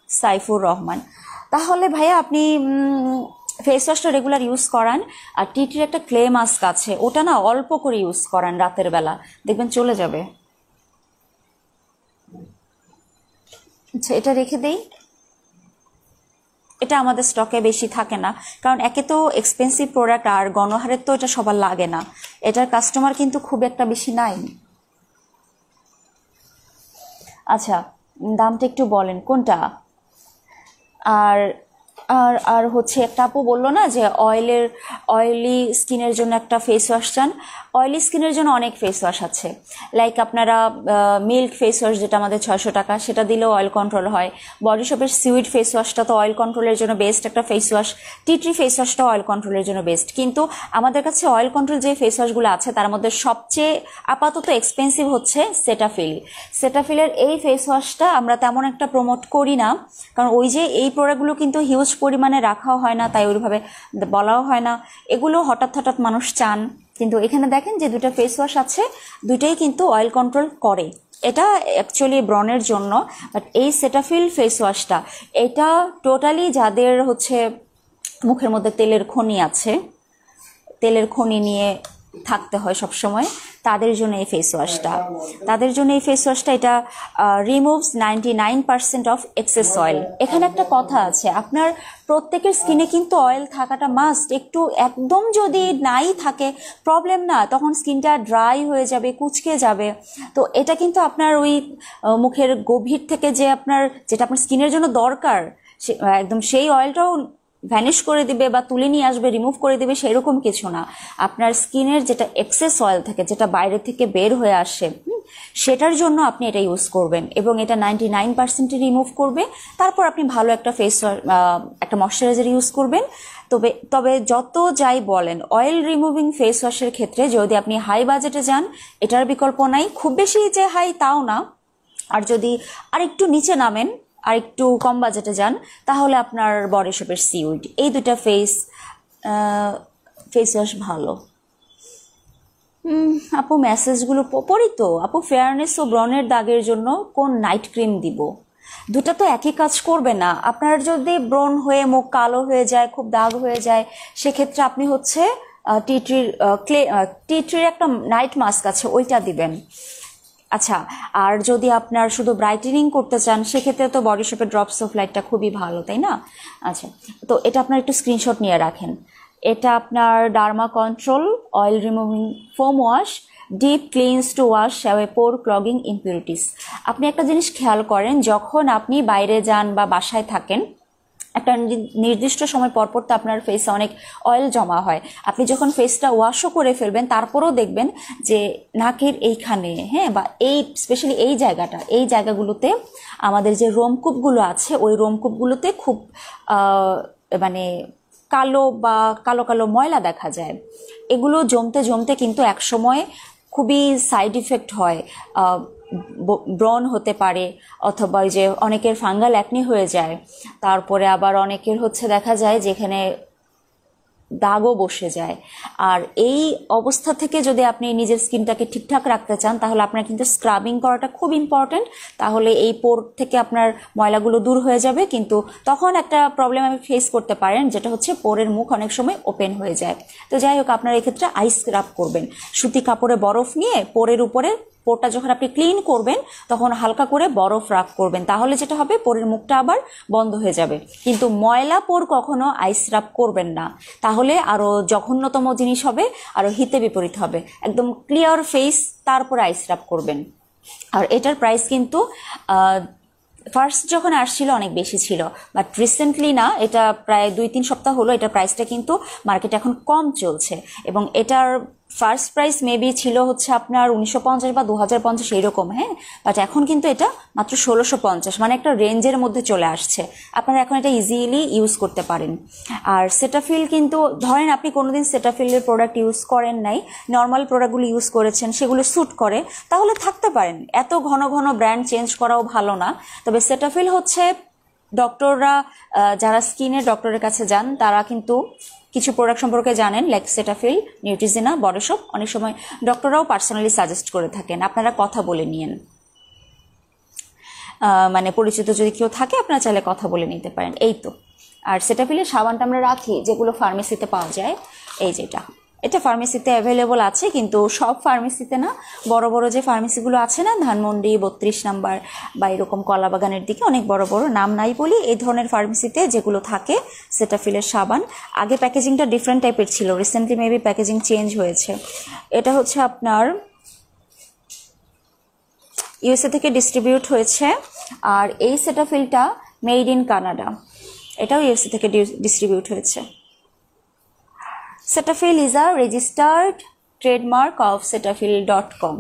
সাইফুর রহমান। তাহলে ভাইয়া আপনি ফেস ওয়াশটা রেগুলার ইউজ করান, আর টিটির একটা ক্লে মাস্ক আছে, ওটা না অল্প করে ইউজ করান রাতের বেলা, দেখবেন চলে যাবে। আচ্ছা, এটা রেখে দেই, এটা আমাদের স্টকে বেশি থাকে না, কারণ একে তো এক্সপেন্সিভ প্রোডাক্ট, আর গণহারের তো এটা সবার লাগে না, এটার কাস্টমার কিন্তু খুব একটা বেশি নাই। আচ্ছা, দামটা একটু বলেন কোনটা। আর আর আর হচ্ছে একটা আপু বললো না যে অয়েলি স্কিনের জন্য একটা ফেস ওয়াশ চান। অয়েলি স্কিনের জন্য অনেক ফেস ওয়াশ আছে, লাইক আপনারা মিল্ক ফেস ওয়াশ যেটা আমাদের 600 টাকা, সেটা দিলেও অয়েল কন্ট্রোল হয়। বডি শপের সুইট ফেস ওয়াশটা তো অয়েল কন্ট্রোলের জন্য বেস্ট একটা ফেস ওয়াশ। টি ফেস ওয়াশটাও অয়েল কন্ট্রোলের জন্য বেস্ট। কিন্তু আমাদের কাছে অয়েল কন্ট্রোল যে ফেস ওয়াশগুলো আছে তার মধ্যে সবচেয়ে আপাতত এক্সপেন্সিভ হচ্ছে সেটাফিলের এই ফেস ওয়াশটা আমরা তেমন একটা প্রমোট করি না, কারণ ওই যে এই প্রোডাক্টগুলো কিন্তু হিউজ পরিমাণে রাখাও হয় না, তাই ওইভাবে বলাও হয় না। এগুলো হঠাৎ হঠাৎ মানুষ চান, কিন্তু এখানে দেখেন যে দুটো ফেস ওয়াশ আছে, দুটোই কিন্তু অয়েল কন্ট্রোল করে। এটা অ্যাকচুয়ালি ব্রণের জন্য, বাট এই সেটাফিল ফেস ওয়াশটা এটা টোটালি যাদের হচ্ছে মুখের মধ্যে তেলের খনি আছে, তেলের খনি নিয়ে থাকতে হয় সব সময়, তাদের জন্য এই ফেস ওয়াশটা এটা রিমুভস 99% অফ এক্সেস অয়েল। এখানে একটা কথা আছে, আপনার প্রত্যেকের স্কিনে কিন্তু অয়েল থাকাটা মাস্ট। একটু একদম যদি নাই থাকে প্রবলেম না, তখন স্কিনটা ড্রাই হয়ে যাবে, কুচকে যাবে। তো এটা কিন্তু আপনার ওই মুখের গভীর থেকে যেটা আপনার স্কিনের জন্য দরকার একদম সেই অয়েলটাও ভ্যানিশ করে দিবে বা তুলে নিয়ে আসবে, রিমুভ করে দিবে, সেরকম কিছু না। আপনার স্কিনের যেটা এক্সেস অয়েল থাকে, যেটা বাইরে থেকে বের হয়ে আসে, সেটার জন্য আপনি এটা ইউজ করবেন এবং এটা 99% রিমুভ করবে। তারপর আপনি ভালো একটা ফেস একটা ময়শ্চারাইজার ইউজ করবেন। তবে যত যাই বলেন, অয়েল রিমুভিং ফেস ওয়াশের ক্ষেত্রে যদি আপনি হাই বাজেটে যান, এটার বিকল্প নাই। খুব বেশি যে হাই তাও না, আর যদি আরেকটু নিচে নামেন, আর একটু কম বাজেটে যান, তাহলে আপনার বডি শপের সিউইড, এই দুটা ফেস ওয়াশ ভালো। আপু মেসেজগুলো পড়ি তো। আপু ফেয়ারনেস ও ব্রনের দাগের জন্য কোন নাইট ক্রিম দিব? দুটা তো একই কাজ করবে না। আপনার যদি ব্রন হয়ে মুখ কালো হয়ে যায়, খুব দাগ হয়ে যায়, সেক্ষেত্রে আপনি হচ্ছে টি ট্রির একটা নাইট মাস্ক আছে, ওইটা দিবেন। আচ্ছা, আর যদি আপনার শুধু ব্রাইটেনিং করতে চান, সেক্ষেত্রে তো বডি শপের ড্রপস অফ লাইটটা খুবই ভালো, তাই না? আচ্ছা, তো এটা আপনার একটু স্ক্রিনশট নিয়ে রাখেন। এটা আপনার derma control oil removing foam wash, deep cleanse to wash away pore clogging impurities. আপনি একটা জিনিস খেয়াল করেন, যখন আপনি বাইরে যান বা বাসায় থাকেন, একটা নির্দিষ্ট সময় পরপর তো আপনার ফেসে অনেক অয়েল জমা হয়। আপনি যখন ফেসটা ওয়াশও করে ফেলবেন, তারপরেও দেখবেন যে নাকের এইখানে, হ্যাঁ, বা এই স্পেশালি এই জায়গাগুলোতে আমাদের যে রোমকূপগুলো আছে, ওই রোমকূপগুলোতে খুব মানে কালো বা কালো কালো ময়লা দেখা যায়। এগুলো জমতে জমতে কিন্তু একসময় খুবই সাইড ইফেক্ট হয়। ব্রণ হতে পারে, অথবা যে অনেকের ফাঙ্গাল অ্যাকনি হয়ে যায়। তারপরে আবার অনেকের হচ্ছে দেখা যায় যেখানে দাগও বসে যায়। আর এই অবস্থা থেকে যদি আপনি নিজের স্কিনটাকে ঠিকঠাক রাখতে চান, তাহলে আপনার কিন্তু স্ক্রাবিং করাটা খুব ইম্পর্টেন্ট। তাহলে এই পোর থেকে আপনার ময়লাগুলো দূর হয়ে যাবে। কিন্তু তখন একটা প্রবলেম আপনি ফেস করতে পারেন, যেটা হচ্ছে পোরের মুখ অনেক সময় ওপেন হয়ে যায়। তো যাই হোক, আপনার এক্ষেত্রে আইস স্ক্রাব করবেন, সুতি কাপড়ে বরফ নিয়ে পোরের উপরে, পোরটা যখন আপনি ক্লিন করবেন তখন হালকা করে বরফ রাব করবেন। তাহলে যেটা হবে, পোরের মুখটা আবার বন্ধ হয়ে যাবে। কিন্তু ময়লা পোর কখনো আইস রাব করবেন না, তাহলে আরো জঘন্যতম জিনিস হবে, আরো হিতে বিপরীত হবে। একদম ক্লিয়ার ফেস, তারপরে আইস রাব করবেন। আর এটার প্রাইস কিন্তু ফার্স্ট যখন আসছিল অনেক বেশি ছিল, বাট রিসেন্টলি না, এটা প্রায় 2-3 সপ্তাহ হলো, এটার প্রাইসটা কিন্তু মার্কেটে এখন কম চলছে। এবং এটার ফার্স্ট প্রাইস মেবি ছিল হচ্ছে আপনার 1950 বা 2050 এইরকম, হ্যাঁ, বাট এখন কিন্তু এটা মাত্র 1650, মানে একটা রেঞ্জের মধ্যে চলে আসছে। আপনারা এখন এটা ইজিলি ইউজ করতে পারেন। আর সেটাফিল কিন্তু, ধরেন আপনি কোনোদিন সেটাফিলের প্রোডাক্ট ইউজ করেন নাই, নর্মাল প্রোডাক্টগুলো ইউজ করেছেন, সেগুলো স্যুট করে, তাহলে থাকতে পারেন। এত ঘন ঘন ব্র্যান্ড চেঞ্জ করাও ভালো না। তবে সেটাফিল হচ্ছে ডক্টররা, যারা স্কিনের ডক্টরের কাছে যান, তারা কিন্তু কিছু প্রোডাক্ট সম্পর্কে জানেন, like Cetaphil, Neutrogena, body shop. অনেক সময় ডক্টররাও পার্সোনালি সাজেস্ট করে থাকেন, আপনারা কথা বলে নিয়েন। মানে পরিচিত যদি কেউ থাকে, আপনারা চাইলে কথা বলে নিতে পারেন। এই তো। আর সেটাফিলের সাবানটা আমরা রাখি, যেগুলো ফার্মেসিতে পাওয়া যায়। এই যেটা, এটা ফার্মেসিতে অ্যাভেলেবল আছে, কিন্তু সব ফার্মেসিতে না। বড় বড় যে ফার্মেসিগুলো আছে না, ধানমন্ডি 32 নাম্বার বা এরকম কলাবাগানের দিকে অনেক বড় বড়, নাম নাই বলি, এই ধরনের ফার্মেসিতে যেগুলো থাকে সেটাফিলের সাবান, আগে প্যাকেজিংটা ডিফারেন্ট টাইপের ছিল, রিসেন্টলি মেবি প্যাকেজিং চেঞ্জ হয়েছে। এটা হচ্ছে আপনার ইউএসএ থেকে ডিস্ট্রিবিউট হয়েছে। আর এই সেটাফিলটা মেড ইন কানাডা, এটাও ইউএসএ থেকে ডিস্ট্রিবিউট হয়েছে। Cetaphil is a registered trademark of cetaphil.com.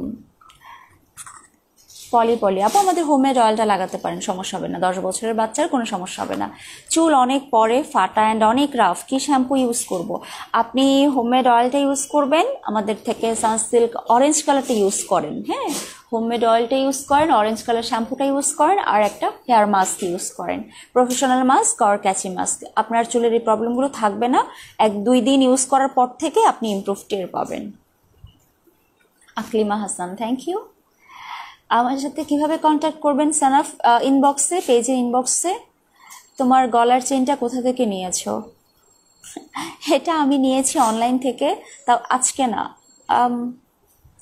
পলি আপু আমাদের হোমমেড অয়েলটা লাগাতে পারেন, সমস্যা হবে না। 10 বছরের বাচ্চার কোনো সমস্যা হবে না। চুল অনেক পরে, ফাটা অ্যান্ড অনেক রাফ, কি শ্যাম্পু ইউজ করব? আপনি হোমমেড অয়েলটা ইউজ করবেন আমাদের থেকে, সানসিল্ক অরেঞ্জ কালারটা ইউজ করেন, হ্যাঁ, হোমমেড অয়েলটা ইউজ করেন, অরেঞ্জ কালার শ্যাম্পুটা ইউজ করেন, আর একটা হেয়ার মাস্ক ইউজ করেন, প্রফেশনাল মাস্ক আর ক্যাচি মাস্ক। আপনার চুলের এই প্রবলেমগুলো থাকবে না। 1-2 দিন ইউজ করার পর থেকে আপনি ইমপ্রুভ টের পাবেন। Aklima Hasan, thank you. আমার সাথে কিভাবে কন্ট্যাক্ট করবেন? সানাফ ইনবক্সে, পেজের ইনবক্সে। তোমার গলার চেনটা কোথা থেকে নিয়েছো? এটা আমি নিয়েছি অনলাইন থেকে, তাও আজকে না,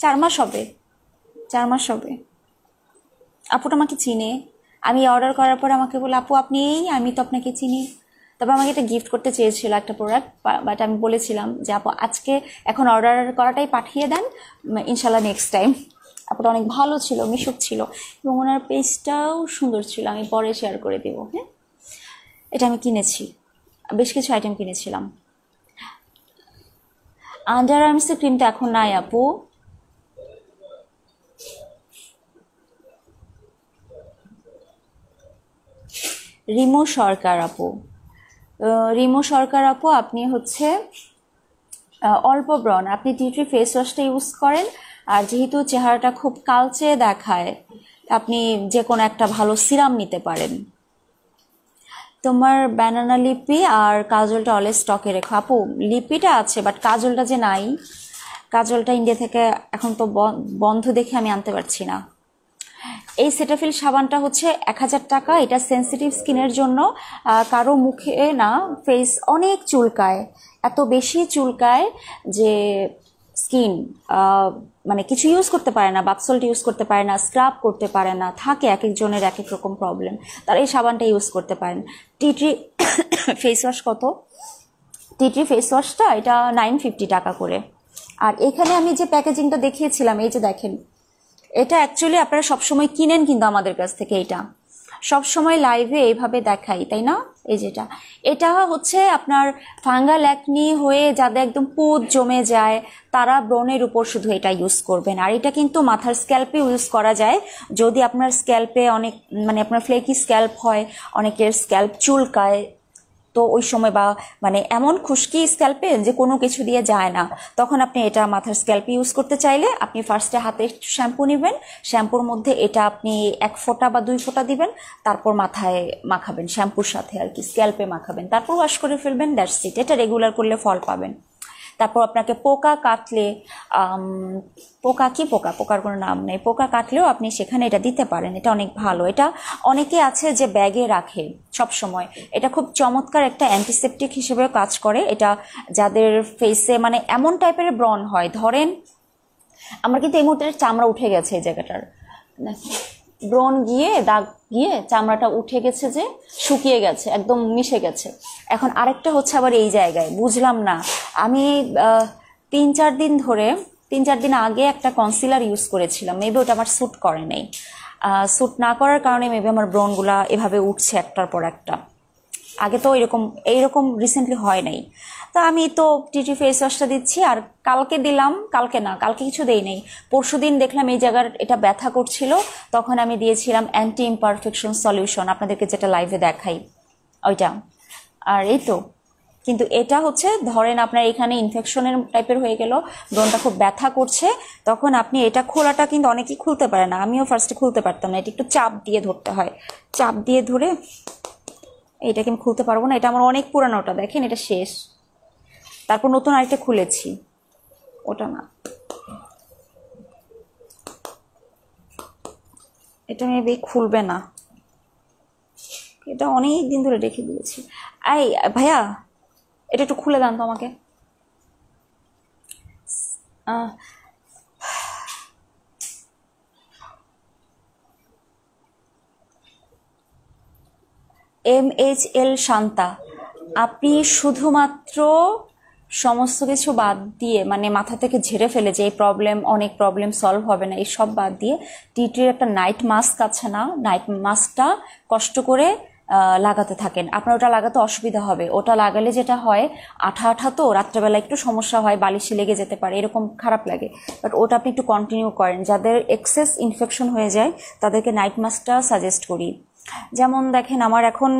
4 মাস হবে। আপুটা আমাকে চিনে, আমি অর্ডার করার পর আমাকে বলে, আপু আপনি এই, আমি তো আপনাকে চিনি। তবে আমাকে এটা গিফট করতে চেয়েছিল একটা প্রোডাক্ট, বাট আমি বলেছিলাম যে আপু আজকে এখন অর্ডার করাটাই পাঠিয়ে দেন, ইনশাল্লাহ নেক্সট টাইম। আপুটা অনেক ভালো ছিল, মিশুক ছিল, এবং ওনার পেজটাও সুন্দর ছিল, আমি পরে শেয়ার করে দেবো। হ্যাঁ, এটা আমি কিনেছি। বেশ কিছু আইটেম কিনেছিলাম। আন্ডার আর্মসের ক্রিমটা এখন নাই আপু। রিমো সরকার আপু, রিমো সরকার আপু, আপনি হচ্ছে অল্প ব্রণ, আপনি টি ট্রি ফেস ওয়াশটা ইউজ করেন। আর যেহেতু চেহারাটা খুব কালচে দেখায়, আপনি যে কোনো একটা ভালো সিরাম নিতে পারেন। তোমার ব্যানানা লিপি আর কাজলটা অলওয়েজ স্টকে রেখো। আপু লিপিটা আছে, বাট কাজলটা যে নাই, কাজলটা ইন্ডিয়া থেকে এখন তো বন্ধ দেখে আমি আনতে পারছি না। এই সেটাফিল সাবানটা হচ্ছে 1000 টাকা। এটা সেন্সিটিভ স্কিনের জন্য। কারো মুখে না, ফেস অনেক চুলকায়, এত বেশি চুলকায় যে স্কিন মানে কিছু ইউজ করতে পারে না, বাথসল্ট ইউজ করতে পারে না, স্ক্রাব করতে পারে না, থাকে এক একজনের এক এক রকম প্রবলেম, তারা এই সাবানটা ইউজ করতে পারেন। টিট্রি ফেস ওয়াশ কত? টিট্রি ফেস ওয়াশটা এটা 950 টাকা করে। আর এখানে আমি যে প্যাকেজিংটা দেখিয়েছিলাম, এই যে দেখেন, এটা অ্যাকচুয়ালি আপনারা সবসময় কিনেন কিন্তু আমাদের কাছ থেকে। এটা সবসময় লাইভে এইভাবে দেখাই, তাই না? এই যেটা, এটা হচ্ছে আপনার ফাঙ্গাল অ্যাকনি হয়ে যাদের একদম পুঁজ জমে যায়, তারা ব্রণের উপর শুধু এটা ইউজ করবেন। আর এটা কিন্তু মাথার স্ক্যাল্পে ইউজ করা যায়। যদি আপনার স্ক্যাল্পে অনেক মানে আপনার ফ্লেকি স্ক্যাল্প হয়, অনেকের স্ক্যাল্প চুলকায়, তো ওই সময় বা মানে এমন খুশকি স্ক্যাল্পে যে কোনো কিছু দিয়ে যায় না, তখন আপনি এটা মাথার স্ক্যাল্পে ইউজ করতে চাইলে আপনি ফার্স্টে হাতে একটু শ্যাম্পু নেবেন, শ্যাম্পুর মধ্যে এটা আপনি 1 ফোঁটা বা 2 ফোঁটা দিবেন, তারপর মাথায় মাখাবেন শ্যাম্পুর সাথে আর কি, স্ক্যাল্পে মাখাবেন, তারপর ওয়াশ করে ফেলবেন, দ্যাটস ইট। এটা রেগুলার করলে ফল পাবেন। তারপর আপনাকে পোকা কাটলে, পোকার কোনো নাম নেই, পোকা কাটলেও আপনি সেখানে এটা দিতে পারেন। এটা অনেক ভালো। এটা অনেকে আছে যে ব্যাগে রাখে সব সময়। এটা খুব চমৎকার একটা অ্যান্টিসেপটিক হিসেবেও কাজ করে। এটা যাদের ফেসে মানে এমন টাইপের ব্রণ হয়, ধরেন আমার কিন্তু এই মুহূর্তে চামড়া উঠে গেছে এই জায়গাটার, ব্রণ গিয়ে দাগ গিয়ে চামড়াটা উঠে গেছে, যে শুকিয়ে গেছে, একদম মিশে গেছে। এখন আরেকটা হচ্ছে আবার এই জায়গায়, বুঝলাম না, আমি 3-4 দিন আগে একটা কনসিলার ইউজ করেছিলাম, মেবি ওটা আমার স্যুট করে নেই। স্যুট না করার কারণে মেবি আমার ব্রণগুলা এভাবে উঠছে একটার পর একটা। আগে তো এইরকম রিসেন্টলি হয় নাই। তো আমি তো টিটি ফেস ওয়াশটা দিচ্ছি, আর কালকে দিলাম, কালকে কিছু দেই নেই, পরশুদিন দেখলাম এই জায়গার এটা ব্যথা করছিল, তখন আমি দিয়েছিলাম অ্যান্টি ইমপারফেকশন সলিউশন, আপনাদেরকে যেটা লাইভে দেখাই ওইটা। আর এই তো, কিন্তু এটা হচ্ছে ধরেন আপনার এখানে ইনফেকশনের টাইপের হয়ে গেল, ব্রণটা খুব ব্যথা করছে, তখন আপনি এটা খোলাটা কিন্তু অনেকেই খুলতে পারে না, আমিও ফার্স্টে খুলতে পারতাম না, এটা একটু চাপ দিয়ে ধরতে হয়, চাপ দিয়ে ধরে, এইটাকে আমি খুলতে পারবো না, এটা আমার অনেক পুরানো, ওটা দেখেন এটা শেষ, তারপর নতুন আরেকটা খুলেছি, ওটা না, এটা মেবি খুলবে না, এটা অনেক দিন ধরে রেখে দিয়েছি। এই ভাইয়া, এটা একটু খুলে দেন তো আমাকে। MHL শান্তা, আপনি শুধুমাত্র সমস্ত কিছু বাদ দিয়ে, মানে মাথা থেকে ঝেড়ে ফেলে যে এই অনেক প্রবলেম সলভ হবে না, এই সব বাদ দিয়ে টিটির একটা নাইট মাস্ক আছে না, নাইট মাস্কটা কষ্ট করে লাগাতে থাকেন। আপনার ওটা লাগাতে অসুবিধা হবে, ওটা লাগালে যেটা হয়, আঠা আঠা তো রাত্রেবেলা একটু সমস্যা হয়, বালিশে লেগে যেতে পারে, এরকম খারাপ লাগে, বাট ওটা আপনি একটু কন্টিনিউ করেন। যাদের এক্সেস ইনফেকশন হয়ে যায় তাদেরকে নাইট মাস্কটা সাজেস্ট করি। যেমন দেখেন আমার এখন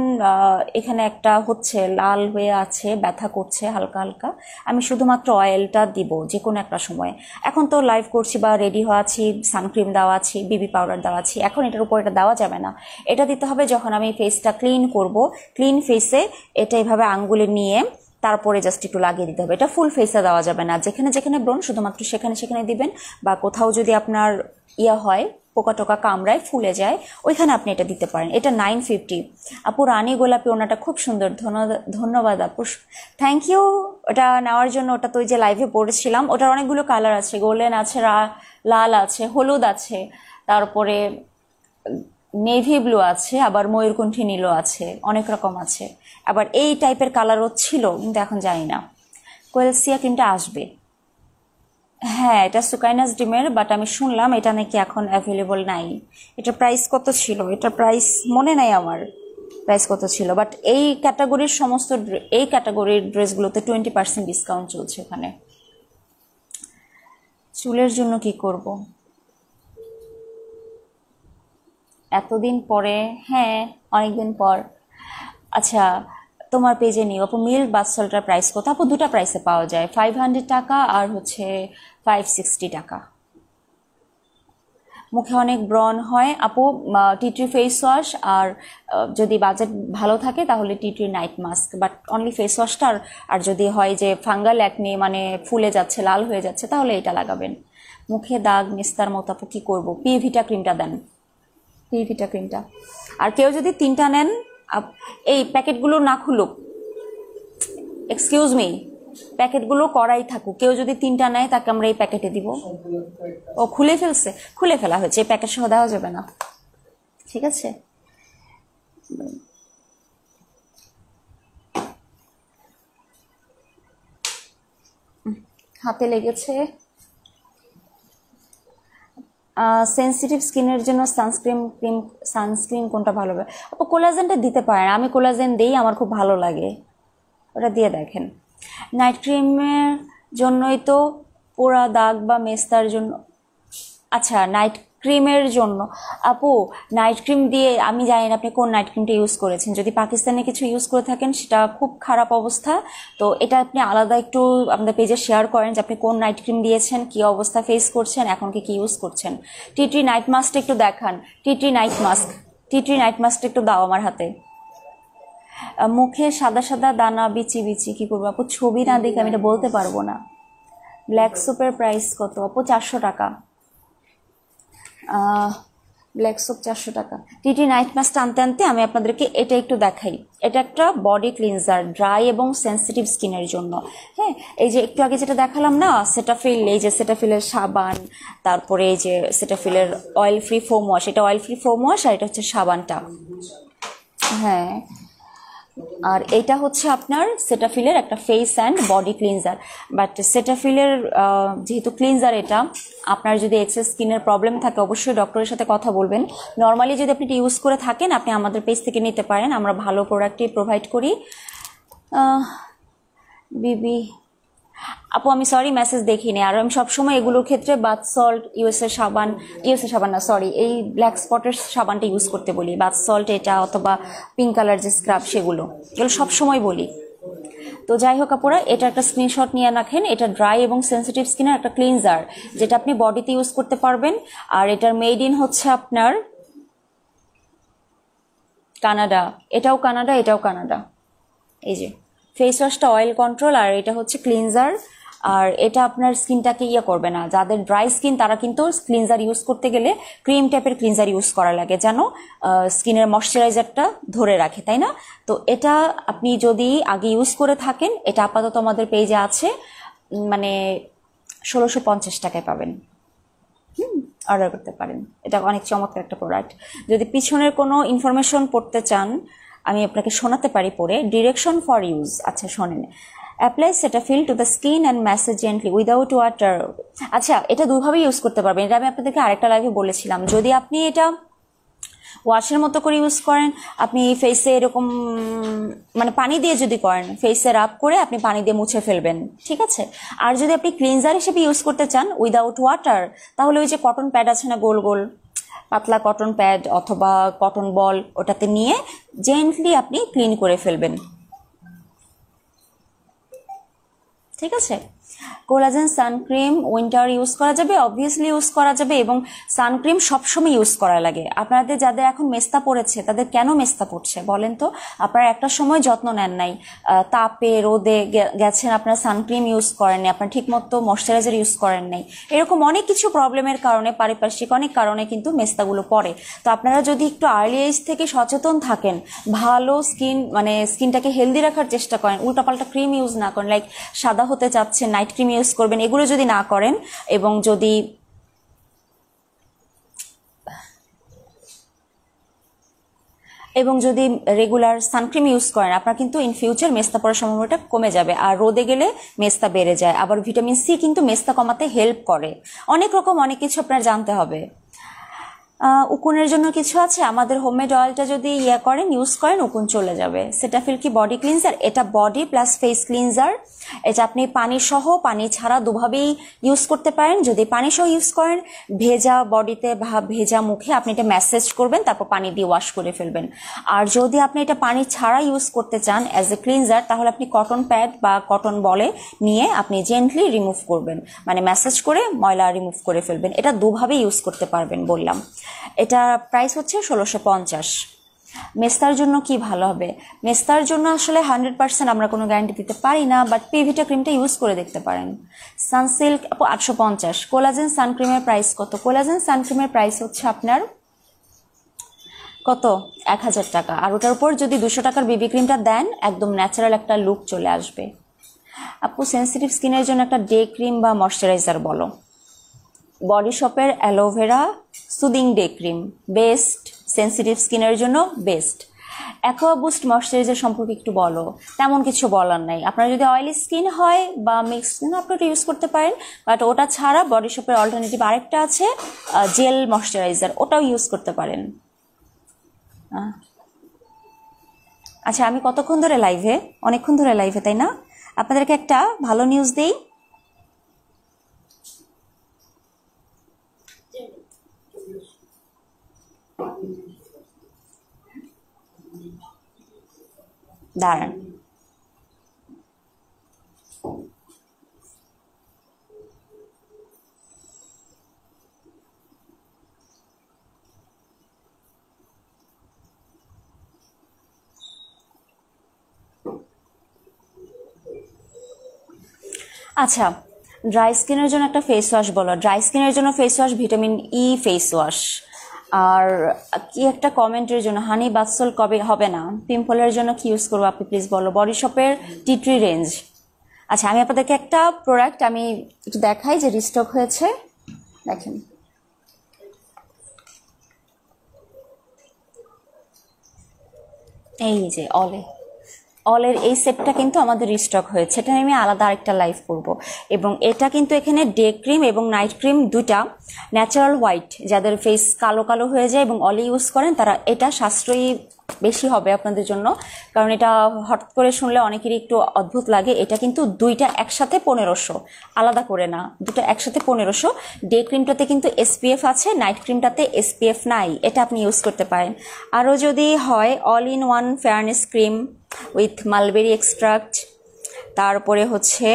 এখানে একটা হচ্ছে লাল হয়ে আছে, ব্যথা করছে হালকা হালকা, আমি শুধুমাত্র অয়েলটা দিব যে কোনো একটা সময়। এখন তো লাইভ করছি বা রেডি হওয়া আছি, সানক্রিম দেওয়া আছি, বিবি পাউডার দেওয়া আছি, এখন এটার উপর এটা দেওয়া যাবে না, এটা দিতে হবে যখন আমি ফেসটা ক্লিন করব। ক্লিন ফেসে এটা এভাবে আঙ্গুলে নিয়ে তারপরে জাস্ট একটু লাগিয়ে দিতে হবে, এটা ফুল ফেসে দেওয়া যাবে না, যেখানে যেখানে ব্রণ শুধুমাত্র সেখানে সেখানে দিবেন, বা কোথাও যদি আপনার হয় পোকা টোকা কামড়ায় ফুলে যায়, ওইখানে আপনি এটা দিতে পারেন। এটা 950। আপু রানী গোলাপি ওনাটা খুব সুন্দর, ধন্যবাদ আপু, থ্যাংক ইউ ওটা নেওয়ার জন্য। ওটা তো ওই যে লাইভে পড়েছিলাম, ওটার অনেকগুলো কালার আছে, গোল্ডেন আছে, লাল আছে, হলুদ আছে, তারপরে নেভি ব্লু আছে, আবার ময়ূরকণ্ঠী নীলও আছে, অনেক রকম আছে, আবার এই টাইপের কালারও ছিল, কিন্তু এখন জানি না। কোয়েলসিয়া ক্রিমটা আসবে, হ্যাঁ এটা সুকাইনাস ডিমের, বাট আমি শুনলাম এটা নাকি এখন অ্যাভেলেবল নাই। এটার প্রাইস কত ছিল, এটার প্রাইস মনে নাই আমার, প্রাইস কত ছিল, বাট এই ক্যাটাগরির সমস্ত এই ক্যাটাগরির ড্রেসগুলোতে 20% ডিসকাউন্ট চলছে ওখানে। চুলের জন্য কি করব এতদিন পরে? হ্যাঁ, অনেকদিন পর। আচ্ছা, তোমার পেজে নিও আপু, মিল্ক বাথ সল্টের প্রাইস কত? আপু দুটা প্রাইসে পাওয়া যায়, 500 টাকা আর হচ্ছে 560 টাকা। মুখে অনেক ব্রণ হয় আপু, টি ট্রি ফেস ওয়াশ, আর যদি বাজেট ভালো থাকে তাহলে tea tree night mask, but only face ওয়াশটা। আর যদি হয় যে ফাঙ্গাল একনি মানে ফুলে যাচ্ছে, লাল হয়ে যাচ্ছে, তাহলে এটা লাগাবেন। মুখে দাগ মেস্তার মতো আপু কি করব? পিভিটা ক্রিমটা দেন, পিভিটা ক্রিমটা। আর কেউ যদি 3টা নেন, এই প্যাকেটগুলো না খুলুক, এক্সকিউজ মি, প্যাকেটগুলো করাই থাকুক, কেউ যদি 3টা নেয় তাকে আমরা এই প্যাকেটে দিব। ও খুলে ফেলছে, খুলে ফেলা হয়েছে, এই প্যাকেট সহ দেওয়া যাবে না, ঠিক আছে? হাতে লেগেছে। সেন্সিটিভ স্কিনের জন্য সানস্ক্রিন কোনটা ভালো হবে? আপু কোলাজেনটা দিতে পারেন, আমি কোলাজেন দিই, আমার খুব ভালো লাগে, ওটা দিয়ে দেখেন। নাইট ক্রিমের জন্যই তো পোড়া দাগ বা মেস্তার জন্য। আচ্ছা, নাইট ক্রিমের জন্য আপু, নাইট ক্রিম দিয়ে আমি জানি না আপনি কোন নাইট ক্রিমটা ইউজ করেছেন, যদি পাকিস্তানি কিছু ইউজ করে থাকেন সেটা খুব খারাপ অবস্থা। তো এটা আপনি আলাদা একটু আমাদের পেজে শেয়ার করেন যে আপনি কোন নাইট ক্রিম দিয়েছেন, কি অবস্থা ফেস করছেন, এখন কি ইউজ করছেন। টি ট্রি নাইট মাস্কটা একটু দেখান, টি ট্রি নাইট মাস্কটা একটু দাও আমার হাতে। মুখে সাদা সাদা দানা, বিচি বিচি, কি করবো আপু? ছবি না দেখে আমি এটা বলতে পারবো না। ব্ল্যাক সোপের প্রাইস কত আপু? 400 টাকা। ব্ল্যাক সোপ 400 টাকা। টিটি নাইট মাস্ক আনতে আনতে আমি আপনাদেরকে এটা একটু দেখাই। এটা একটা বডি ক্লিনজার, ড্রাই এবং সেন্সিটিভ স্কিনের জন্য। হ্যাঁ, এই যে একটু আগে যেটা দেখালাম না, সেটাফিল, এই যে সেটাফিলের সাবান, তারপরে এই যে সেটাফিলের অয়েল ফ্রি ফোম ওয়াশ, এটা অয়েল ফ্রি ফোম ওয়াশ, আর এটা হচ্ছে সাবানটা। হ্যাঁ, আর এটা হচ্ছে আপনার সেটাফিলের একটা face and body cleanser. But সেটাফিলের যেহেতু ক্লিনজার, এটা আপনার যদি এক্সেস স্কিনের প্রবলেম থাকে অবশ্যই ডক্টরের সাথে কথা বলবেন। নর্মালি যদি আপনি ইউজ করে থাকেন, আপনি আমাদের পেজ থেকে নিতে পারেন, আমরা ভালো প্রোডাক্টই প্রোভাইড করি। বিবি আপু আমি সরি মেসেজ দেখিনি, আর আমি সবসময় এগুলোর ক্ষেত্রে বাথ সল্ট, ইউএসএ সাবান না সরি, এই ব্ল্যাক স্পটের সাবানটা ইউজ করতে বলি, বাথ সল্ট এটা, অথবা পিঙ্ক কালার যে স্ক্রাব, এগুলো সবসময় বলি। তো যাই হোক আপুরা, এটা একটা স্ক্রিনশট নিয়ে রাখেন। এটা ড্রাই এবং সেন্সিটিভ স্কিনের একটা ক্লিনজার, যেটা আপনি বডিতে ইউজ করতে পারবেন। আর এটার মেড ইন হচ্ছে আপনার কানাডা, এটাও কানাডা, এটাও কানাডা। এই যে ফেস ওয়াশটা অয়েল কন্ট্রোল, আর এটা হচ্ছে ক্লিনজার। আর এটা আপনার স্কিনটাকে করবে না, যাদের ড্রাই স্কিন তারা কিন্তু ক্লিনজার ইউজ করতে গেলে ক্রিম টাইপের ক্লিনজার ইউজ করা লাগে, যেন স্কিনের ময়শ্চারাইজারটা ধরে রাখে, তাই না? তো এটা আপনি যদি আগে ইউজ করে থাকেন, এটা আপাতত আমাদের পেজে আছে, মানে 1650 টাকায় পাবেন। অর্ডার করতে পারেন, এটা অনেক চমৎকার একটা প্রোডাক্ট। যদি পিছনের কোনো ইনফরমেশন পড়তে চান, আমি আপনাকে শোনাতে পারি পড়ে। ডিরেকশন ফর ইউজ, আচ্ছা শোনেন। Apply Cetaphil to the skin and message gently without water. আচ্ছা, এটা দুভাবে ইউজ করতে পারবেন, এটা আমি আপনাদেরকে আরেকটা লাইভে বলেছিলাম। যদি আপনি এটা ওয়াশের মতো করে ইউজ করেন, আপনি ফেসে এরকম মানে পানি দিয়ে যদি করেন, ফেসে রাব করে আপনি পানি দিয়ে মুছে ফেলবেন, ঠিক আছে? আর যদি আপনি ক্লিনজার হিসেবে ইউজ করতে চান উইদাউট ওয়াটার, তাহলে ওই যে কটন প্যাড আছে না, গোল গোল পাতলা কটন প্যাড অথবা কটন বল, ওটাতে নিয়ে জেন্টলি আপনি ক্লিন করে ফেলবেন, ঠিক আছে? কোলাজেন সানক্রিম উইন্টার ইউজ করা যাবে, অবভিয়াসলি ইউজ করা যাবে, এবং সানক্রিম সবসময় ইউজ করা লাগে। আপনাদের যাদের এখন মেস্তা পড়েছে, তাদের কেন মেস্তা পড়ছে বলেন তো? আপনারা একটা সময় যত্ন নেন নাই, তাপে রোদে গেছেন, আপনারা সানক্রিম ইউজ করেন নাই, আপনার ঠিকমতো ময়শ্চারাইজার ইউজ করেন নাই, এরকম অনেক কিছু প্রবলেমের কারণে, পারিপার্শ্বিক অনেক কারণে কিন্তু মেস্তাগুলো পড়ে। তো আপনারা যদি একটু আর্লি এজ থেকে সচেতন থাকেন, ভালো মানে স্কিনটাকে হেলদি রাখার চেষ্টা করেন, উল্টাপাল্টা ক্রিম ইউজ না করেন, লাইক সাদা হতে চাচ্ছেন নাইট ক্রিম ইউজ করবেন, এগুলো যদি না করেন, এবং যদি রেগুলার সানক্রিম ইউজ করেন, আপনার কিন্তু ইন ফিউচার মেস্তা পড়ার সম্ভাবনাটা কমে যাবে। আর রোদে গেলে মেস্তা বেড়ে যায়। আবার ভিটামিন সি কিন্তু মেস্তা কমাতে হেল্প করে। অনেক রকম অনেক কিছু আপনার জানতে হবে। উকুনের জন্য কিছু আছে, আমাদের হোমমেড অয়েলটা যদি করেন ইউজ করেন উকুন চলে যাবে। সেটাফিল কি বডি ক্লিনজার, এটা বডি প্লাস ফেস ক্লিনজার। এটা আপনি পানি সহ পানি ছাড়া দুভাবেই ইউজ করতে পারেন। যদি পানি সহ ইউজ করেন, ভেজা বডিতে বা ভেজা মুখে আপনি এটা ম্যাসেজ করবেন, তারপর পানি দিয়ে ওয়াশ করে ফেলবেন। আর যদি আপনি এটা পানি ছাড়া ইউজ করতে চান অ্যাজ এ ক্লিনজার, তাহলে আপনি কটন প্যাড বা কটন বলে নিয়ে আপনি জেন্টলি রিমুভ করবেন, মানে ম্যাসেজ করে ময়লা রিমুভ করে ফেলবেন। এটা দুভাবে ইউজ করতে পারবেন বললাম। এটা প্রাইস হচ্ছে 1650। মেস্তার জন্য কি ভালো হবে? মেস্তার জন্য আসলে 100% আমরা কোনো গ্যারান্টি দিতে পারি না, বাট পিভিটা ক্রিমটা ইউজ করে দেখতে পারেন। সানসিল্ক 850। কোলাজেন সানক্রিমের প্রাইস কত? কোলাজেন সানক্রিমের প্রাইস হচ্ছে আপনার কত? 1000 টাকা। আর ওটার উপর যদি 200 টাকার বিবি ক্রিমটা দেন, একদম ন্যাচারাল একটা লুক চলে আসবে। আপু সেন্সিটিভ স্কিনের জন্য একটা ডে ক্রিম বা ময়শ্চারাইজার বলো। বডি শপের aloe vera soothing day cream best, sensitive স্কিনের জন্য বেস্ট। অ্যাকোয়া বুস্ট ময়শ্চারাইজার সম্পর্কে একটু বলো। তেমন কিছু বলার নাই, আপনার যদি অয়েলি স্কিন হয় বা মিক্স স্কিন আপনি ওটা ইউজ করতে পারেন, বাট ওটা ছাড়া বডি শপের অল্টারনেটিভ আরেকটা আছে জেল ময়শ্চারাইজার, ওটাও ইউজ করতে পারেন। আচ্ছা, আমি কতক্ষণ ধরে লাইভে? অনেকক্ষণ ধরে লাইভে, তাই না? আপনাদেরকে একটা ভালো নিউজ দেই। দাঁড়ান, আচ্ছা ড্রাই স্কিনের জন্য একটা ফেস ওয়াশ বলো। ড্রাই স্কিনের জন্য face wash vitamin E face wash. আর কি একটা কমেন্টের জন্য হানি বাথসল কবে হবে না। পিম্পলের জন্য কি ইউজ করবো আপনি প্লিজ বলো। বডি শপের টি ট্রি রেঞ্জ। আচ্ছা, আমি আপনাদেরকে একটা প্রোডাক্ট আমি একটু দেখাই যে রিস্টক হয়েছে, দেখেন। এই যে অলের এই সেটটা কিন্তু আমাদের রিস্টক হয়েছে, এটা আমি আলাদা আরেকটা লাইভ করব। এবং এটা কিন্তু এখানে ডে ক্রিম এবং নাইট ক্রিম দুইটা ন্যাচারাল হোয়াইট, যাদের ফেস কালো কালো হয়ে যায় এবং অলি ইউজ করেন তারা এটা সাশ্রয়ী বেশি হবে আপনাদের জন্য, কারণ এটা হঠাৎ করে শুনলে অনেকেরই একটু অদ্ভুত লাগে। এটা কিন্তু দুইটা একসাথে 1500, আলাদা করে না, দুটো একসাথে 1500। ডে ক্রিমটাতে কিন্তু এসপিএফ আছে, নাইট ক্রিমটাতে এসপিএফ নাই, এটা আপনি ইউজ করতে পারেন। আরও যদি হয় all in one fairness cream with mulberry extract, তারপরে হচ্ছে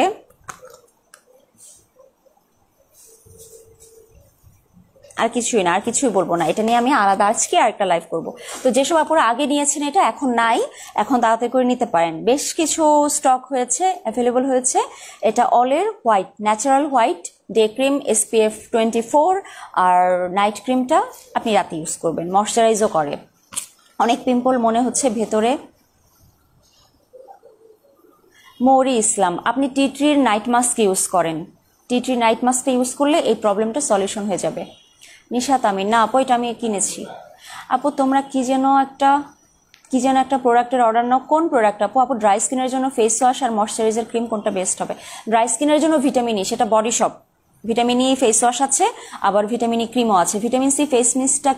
আর কিছুই না, আর কিছুই বলবো না, এটা নিয়ে আমি আলাদা আজকে আরেকটা লাইভ করব। তো যেসব আপুরা আগে নিয়েছেন এটা এখন নাই, এখন তাড়াতাড়ি করে নিতে পারেন। বেশ কিছু স্টক হয়েছে, অ্যাভেলেবল হয়েছে। এটা অলের white, natural white day cream SPF 24, আর নাইট ক্রিমটা আপনি রাতে ইউজ করবেন, ময়শ্চারাইজও করে। অনেক পিম্পল মনে হচ্ছে ভেতরে। মৌরি ইসলাম, আপনি টি ট্রির নাইট মাস্ক ইউজ করেন, টি ট্রি নাইট মাস্কটা ইউজ করলে এই প্রবলেমটা সলিউশন হয়ে যাবে। নিশাত আমিন, না আপু এটা আমি কিনেছি। আপু তোমরা কি যেন একটা প্রোডাক্টের অর্ডার নাও, কোন প্রোডাক্ট আপু? আপু ড্রাই স্কিনের জন্য ফেস ওয়াশ আর ময়শ্চারাইজার ক্রিম কোনটা বেস্ট হবে? ড্রাই স্কিনের জন্য ভিটামিন ই, সেটা body shop vitamin E face wash আছে, আবার ভিটামিন ই ক্রিমও আছে। ভিটামিন সি ফেস মিস্টটা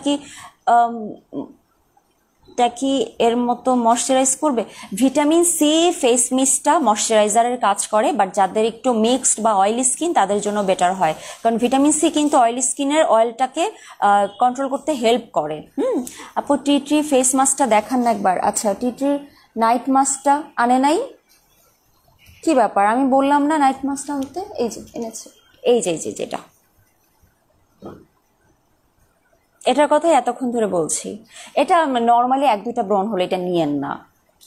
কি এর মতো ময়শ্চারাইজ করবে? ভিটামিন সি ফেস মিস্টটা ময়শ্চারাইজারের কাজ করে, বাট যাদের একটু মিক্সড বা অয়েলি স্কিন তাদের জন্য বেটার হয়, কারণ ভিটামিন সি কিন্তু অয়েলি স্কিনের অয়েলটাকে কন্ট্রোল করতে হেল্প করে। আপু টি ট্রি ফেস মাস্কটা দেখান না একবার। আচ্ছা, টি ট্রির নাইট মাস্কটা আনে নাই, কি ব্যাপার? আমি বললাম না নাইট মাস্কটা হতে, এই যে এনেছে, এই যে যেটা, এটার কথাই এতক্ষণ ধরে বলছি। এটা নর্মালি 1-2টা ব্রণ হলে এটা নিয়েন না,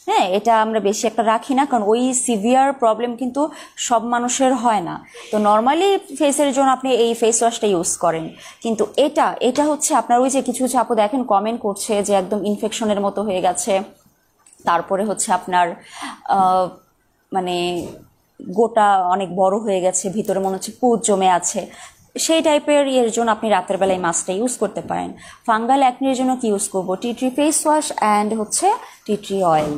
হ্যাঁ, এটা আমরা বেশি একটা রাখি না, কারণ ওই সিভিয়ার প্রবলেম কিন্তু সব মানুষের হয় না। তো নর্মালি ফেসের জন্য আপনি এই ফেস ওয়াশটা ইউজ করেন, কিন্তু এটা হচ্ছে আপনার ওই যে কিছু আপু দেখেন কমেন্ট করছে যে একদম ইনফেকশনের মতো হয়ে গেছে, তারপরে হচ্ছে আপনার মানে গোটা অনেক বড় হয়ে গেছে, ভিতরে মনে হচ্ছে পুঁজ জমে আছে, সেই টাইপের এর জন্য আপনি রাতের বেলায় মাস্কটা ইউজ করতে পারেন। ফাঙ্গাল অ্যাকনির জন্য কি ইউজ করবো? টি ট্রি ফেস ওয়াশ অ্যান্ড হচ্ছে টি ট্রি অয়েল।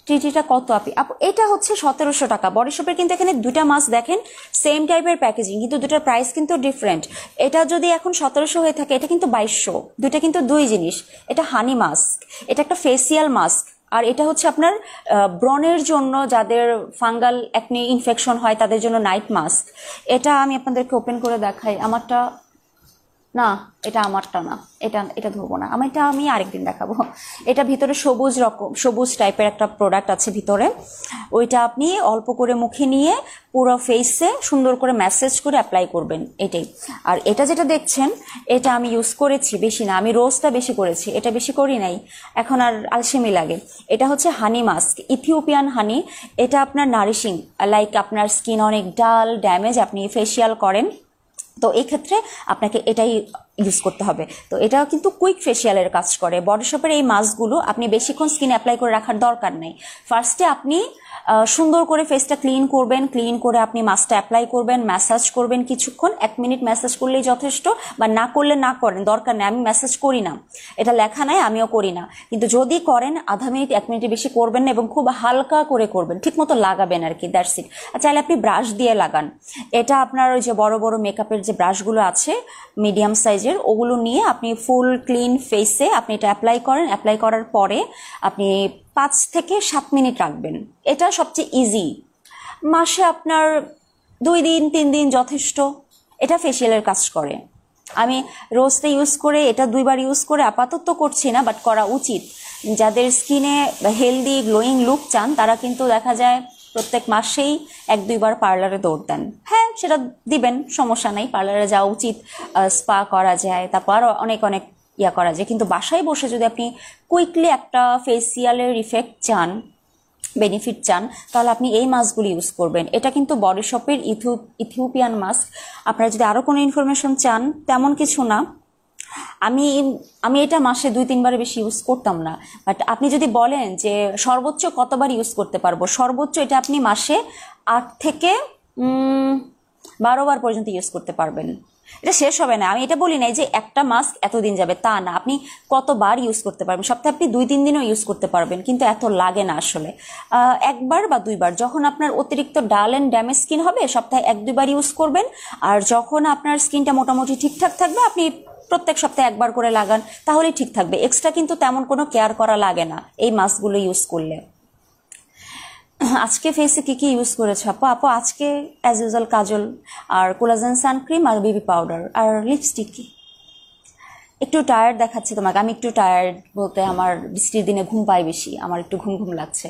টিটিটা কত আপনি আপু? এটা হচ্ছে 1700 টাকা। বডি শপের কিন্তু এখানে দুটা মাস্ক দেখেন সেম টাইপের প্যাকেজিং, কিন্তু দুটার প্রাইস কিন্তু ডিফারেন্ট। এটা যদি এখন 1700 হয়ে থাকে, এটা কিন্তু 2200। দুইটা কিন্তু দুই জিনিস। এটা হানি মাস্ক, এটা একটা ফেসিয়াল মাস্ক, আর এটা হচ্ছে আপনার ব্রণের জন্য, যাদের ফাঙ্গাল একনি ইনফেকশন হয় তাদের জন্য নাইট মাস্ক। এটা আমি আপনাদেরকে ওপেন করে দেখাই। আমারটা না, এটা আমারটা না, এটা এটা ধরবো না, এটা আমি আরেকদিন দেখাবো। এটা ভিতরে সবুজ টাইপের একটা প্রোডাক্ট আছে ভিতরে, ওইটা আপনি অল্প করে মুখে নিয়ে পুরো ফেসে সুন্দর করে ম্যাসেজ করে অ্যাপ্লাই করবেন, এটাই। আর এটা যেটা দেখছেন, এটা আমি ইউজ করেছি বেশি না, আমি রোজটা বেশি করেছি, এটা বেশি করি নাই, এখন আর আলসেমি লাগে। এটা হচ্ছে হানি মাস্ক, ইথিওপিয়ান হানি। এটা আপনার নারিশিং, লাইক আপনার স্কিন অনেক ডাল ড্যামেজ, আপনি ফেসিয়াল করেন, তো এই ক্ষেত্রে আপনাকে এটাই ইউজ করতে হবে। তো এটা কিন্তু কুইক ফেসিয়ালের কাজ করে। বডি শপের এই মাস্কগুলো আপনি বেশিক্ষণ স্কিন অ্যাপ্লাই করে রাখার দরকার নেই। ফার্স্টে আপনি সুন্দর করে ফেসটা ক্লিন করবেন, ক্লিন করে আপনি মাস্কটা অ্যাপ্লাই করবেন, ম্যাসাজ করবেন কিছুক্ষণ, 1 মিনিট ম্যাসাজ করলেই যথেষ্ট, বা না করলে না করেন, দরকার নেই। আমি ম্যাসাজ করি না, এটা লেখা নাই, আমিও করি না, কিন্তু যদি করেন আধা মিনিট 1 মিনিটের বেশি করবেন না, এবং খুব হালকা করে করবেন, ঠিক মতো লাগাবেন আর কি, দ্যাটস ইট। চাইলে আপনি ব্রাশ দিয়ে লাগান। এটা আপনার ওই যে বড় বড় মেকআপের যে ব্রাশগুলো আছে মিডিয়াম সাইজের, ওগুলো নিয়ে আপনি ফুল ক্লিন ফেসে আপনি এটা অ্যাপ্লাই করেন। অ্যাপ্লাই করার পরে আপনি 5 থেকে 7 মিনিট রাখবেন। এটা সবচেয়ে ইজি, মাসে আপনার 2 দিন 3 দিন যথেষ্ট। এটা ফেসিয়ালের কাজ করে। আমি রোজটা ইউজ করে, এটা 2 বার ইউজ করে আপাতত করছি না, বাট করা উচিত। যাদের স্কিনে হেলদি গ্লোয়িং লুক চান, তারা কিন্তু দেখা যায় প্রত্যেক মাসেই 1-2 বার পার্লারে দৌড় দেন। হ্যাঁ, সেটা দিবেন, সমস্যা নাই, পার্লারে যাওয়া উচিত, স্পা করা যায়, তারপর আরও অনেক অনেক ইয়া করা যায়। কিন্তু বাসায় বসে যদি আপনি কুইকলি একটা ফেসিয়ালের ইফেক্ট চান, বেনিফিট চান, তাহলে আপনি এই মাস্কগুলি ইউজ করবেন। এটা কিন্তু বডি শপের ইথিওপিয়ান মাস্ক। আপনারা যদি আরও কোনো ইনফরমেশন চান, তেমন কিছু না। আমি আমি এটা মাসে 2-3 বারের বেশি ইউজ করতাম না, বাট আপনি যদি বলেন যে সর্বোচ্চ কতবার ইউজ করতে পারবো, সর্বোচ্চ এটা আপনি মাসে 8 থেকে 12 বার পর্যন্ত ইউজ করতে পারবেন। এটা শেষ হবে না। আমি এটা বলি নাই যে একটা মাস্ক এতদিন যাবে, তা না, আপনি কতবার ইউজ করতে পারবেন। সপ্তাহে আপনি 2-3 দিনও ইউজ করতে পারবেন, কিন্তু এত লাগে না আসলে। 1 বার বা 2 বার, যখন আপনার অতিরিক্ত ডাল অ্যান্ড ড্যামেজ স্কিন হবে, সপ্তাহে 1-2 বার ইউজ করবেন। আর যখন আপনার স্কিনটা মোটামুটি ঠিকঠাক থাকবে, আপনি প্রত্যেক সপ্তাহে 1 বার করে লাগান, তাহলেই ঠিক থাকবে। এক্সট্রা কিন্তু তেমন কোনো কেয়ার করা লাগে না এই মাস্কগুলো ইউজ করলে। আজকে ফেসে কি কি ইউজ করেছো আপু? আপু আজকে অ্যাজ ইউজুয়াল কাজল আর কোলাজেন সানক্রিম আর বেবি পাউডার আর লিপস্টিক। একটু টায়ার্ড দেখাচ্ছে তোমাকে। আমি একটু টায়ার্ড বলতে, আমার বৃষ্টির দিনে ঘুম পাই বেশি, আমার একটু ঘুম ঘুম লাগছে।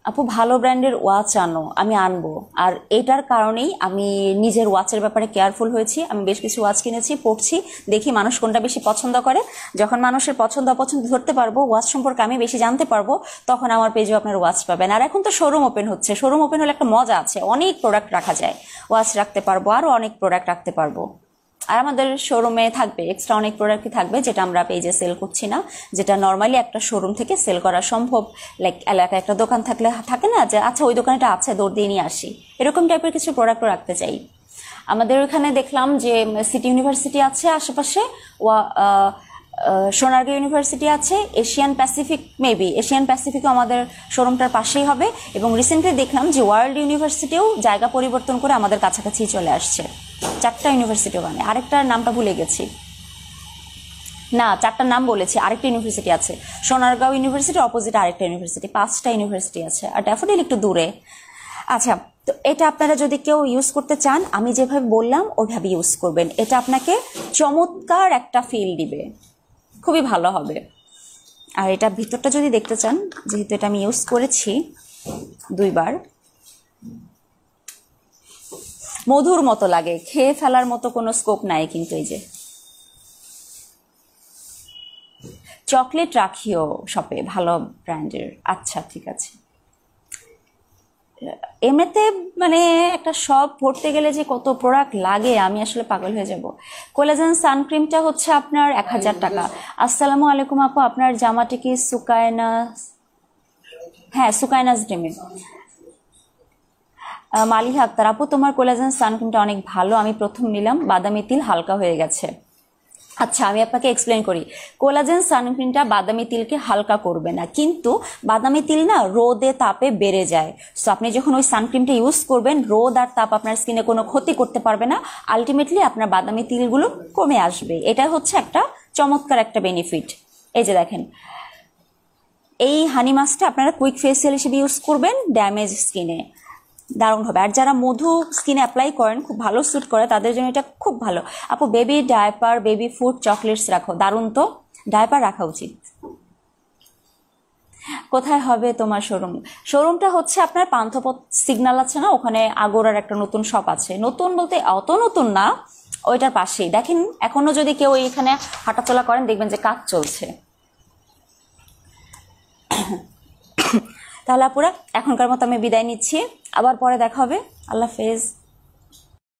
আপু ভালো ব্র্যান্ডের ওয়াচ আনো, আমি আনবো। আর এটার কারণেই আমি নিজের ওয়াচের ব্যাপারে কেয়ারফুল হয়েছি। আমি বেশ কিছু ওয়াচ কিনেছি, পড়ছি, দেখি মানুষ কোনটা বেশি পছন্দ করে। যখন মানুষের পছন্দ অপছন্দ ধরতে পারবো, ওয়াচ সম্পর্কে আমি বেশি জানতে পারবো, তখন আমার পেজেও আপনার ওয়াচ পাবেন। আর এখন তো শোরুম ওপেন হচ্ছে, শোরুম ওপেন হলে একটা মজা আছে, অনেক প্রোডাক্ট রাখা যায়, ওয়াচ রাখতে পারবো, আরও অনেক প্রোডাক্ট রাখতে পারবো। আর আমাদের শোরুমে থাকবে এক্সট্রা অনেক প্রোডাক্টই থাকবে, যেটা আমরা পেজে সেল করছি না, যেটা নর্মালি একটা শোরুম থেকে সেল করা সম্ভব। লাইক এলাকায় একটা দোকান থাকলে থাকে না যে আচ্ছা ওই দোকানটা আছে, দৌড় দিয়ে নিয়ে আসি, এরকম টাইপের কিছু প্রোডাক্টও রাখতে চাই। আমাদের ওখানে দেখলাম যে সিটি ইউনিভার্সিটি আছে আশেপাশে, সোনারগাঁও ইউনিভার্সিটি আছে, এশিয়ান প্যাসিফিক, মেবি এশিয়ান প্যাসিফিকও আমাদের শোরুমটার পাশেই হবে। এবং রিসেন্টলি দেখলাম যে ওয়ার্ল্ড ইউনিভার্সিটিও জায়গা পরিবর্তন করে আমাদের কাছাকাছি চলে আসছে। 4টা ইউনিভার্সিটি, ওখানে আরেকটার নামটা ভুলে গেছি, না 4টার নাম বলেছি, আরেকটা ইউনিভার্সিটি আছে সোনারগাঁও ইউনিভার্সিটি অপোজিট, আরেকটা ইউনিভার্সিটি, 5টা ইউনিভার্সিটি আছে, আর ড্যাফোডিল একটু দূরে। আচ্ছা, তো এটা আপনারা যদি কেউ ইউজ করতে চান, আমি যেভাবে বললাম ওইভাবে ইউজ করবেন। এটা আপনাকে চমৎকার একটা ফিল দিবে, খুবই ভালো হবে। আর এটা ভিতরটা যদি দেখতে চান, যেহেতু এটা আমি ইউজ করেছি 2 বার, মধুর মতো লাগে, খেয়ে ফেলার মতো কোনো স্কোপ নাই। কিন্তু এই যে চকলেট রাখিও শপে, ভালো ব্র্যান্ডের। আচ্ছা ঠিক আছে। এমনিতে মানে একটা শপ ভরতে গেলে যে কত প্রোডাক্ট লাগে, আমি আসলে পাগল হয়ে যাব। কোলাজেন সানক্রিমটা হচ্ছে আপনার 1000 টাকা। আসসালামু আলাইকুম আপু, আপনার জামাটি কি সুকায়নাস? হ্যাঁ, সুকায়নাস ডেমে। মালিহা আক্তার আপু, তোমার কোলাজেন সানক্রিমটা অনেক ভালো, আমি প্রথম নিলাম, বাদামি তিল হালকা হয়ে গেছে। আচ্ছা, আমি আপনাকে এক্সপ্লেন করি। কোলাজেন সানস্ক্রিনটা বাদামি তিলকে হালকা করবে না, কিন্তু বাদামি তিল না রোদে তাপে বেড়ে যায়। সো আপনি যখন ওই সানক্রিমটা ইউজ করবেন, রোদ আর তাপ আপনার স্কিনে কোনো ক্ষতি করতে পারবে না, আলটিমেটলি আপনার বাদামি তিলগুলো কমে আসবে। এটা হচ্ছে একটা চমৎকার একটা বেনিফিট। এই যে দেখেন, এই হানি মাস্কটা আপনারা কুইক ফেসিয়াল হিসেবে ইউজ করবেন ড্যামেজ স্কিনে, দারুণ হবে। আর যারা মধু স্কিনে অ্যাপ্লাই করেন, খুব ভালো স্যুট করে, তাদের জন্য এটা খুব ভালো। আপু baby diaper, baby food, chocolates রাখো, দারুণ তো, ডায়পার রাখা উচিত। কোথায় হবে তোমার শোরুম? শোরুমটা হচ্ছে আপনার পান্থপথ সিগন্যাল আছে না, ওখানে আগোরার একটা নতুন শপ আছে, নতুন বলতে অত নতুন না, ওইটার পাশেই। দেখেন এখনো যদি কেউ এখানে হাঁটাচলা করেন, দেখবেন যে কাজ চলছে। তাহলে আপুরা এখনকার মতো আমি বিদায় নিচ্ছি, আবার পরে দেখা হবে। আল্লাহ হাফেজ।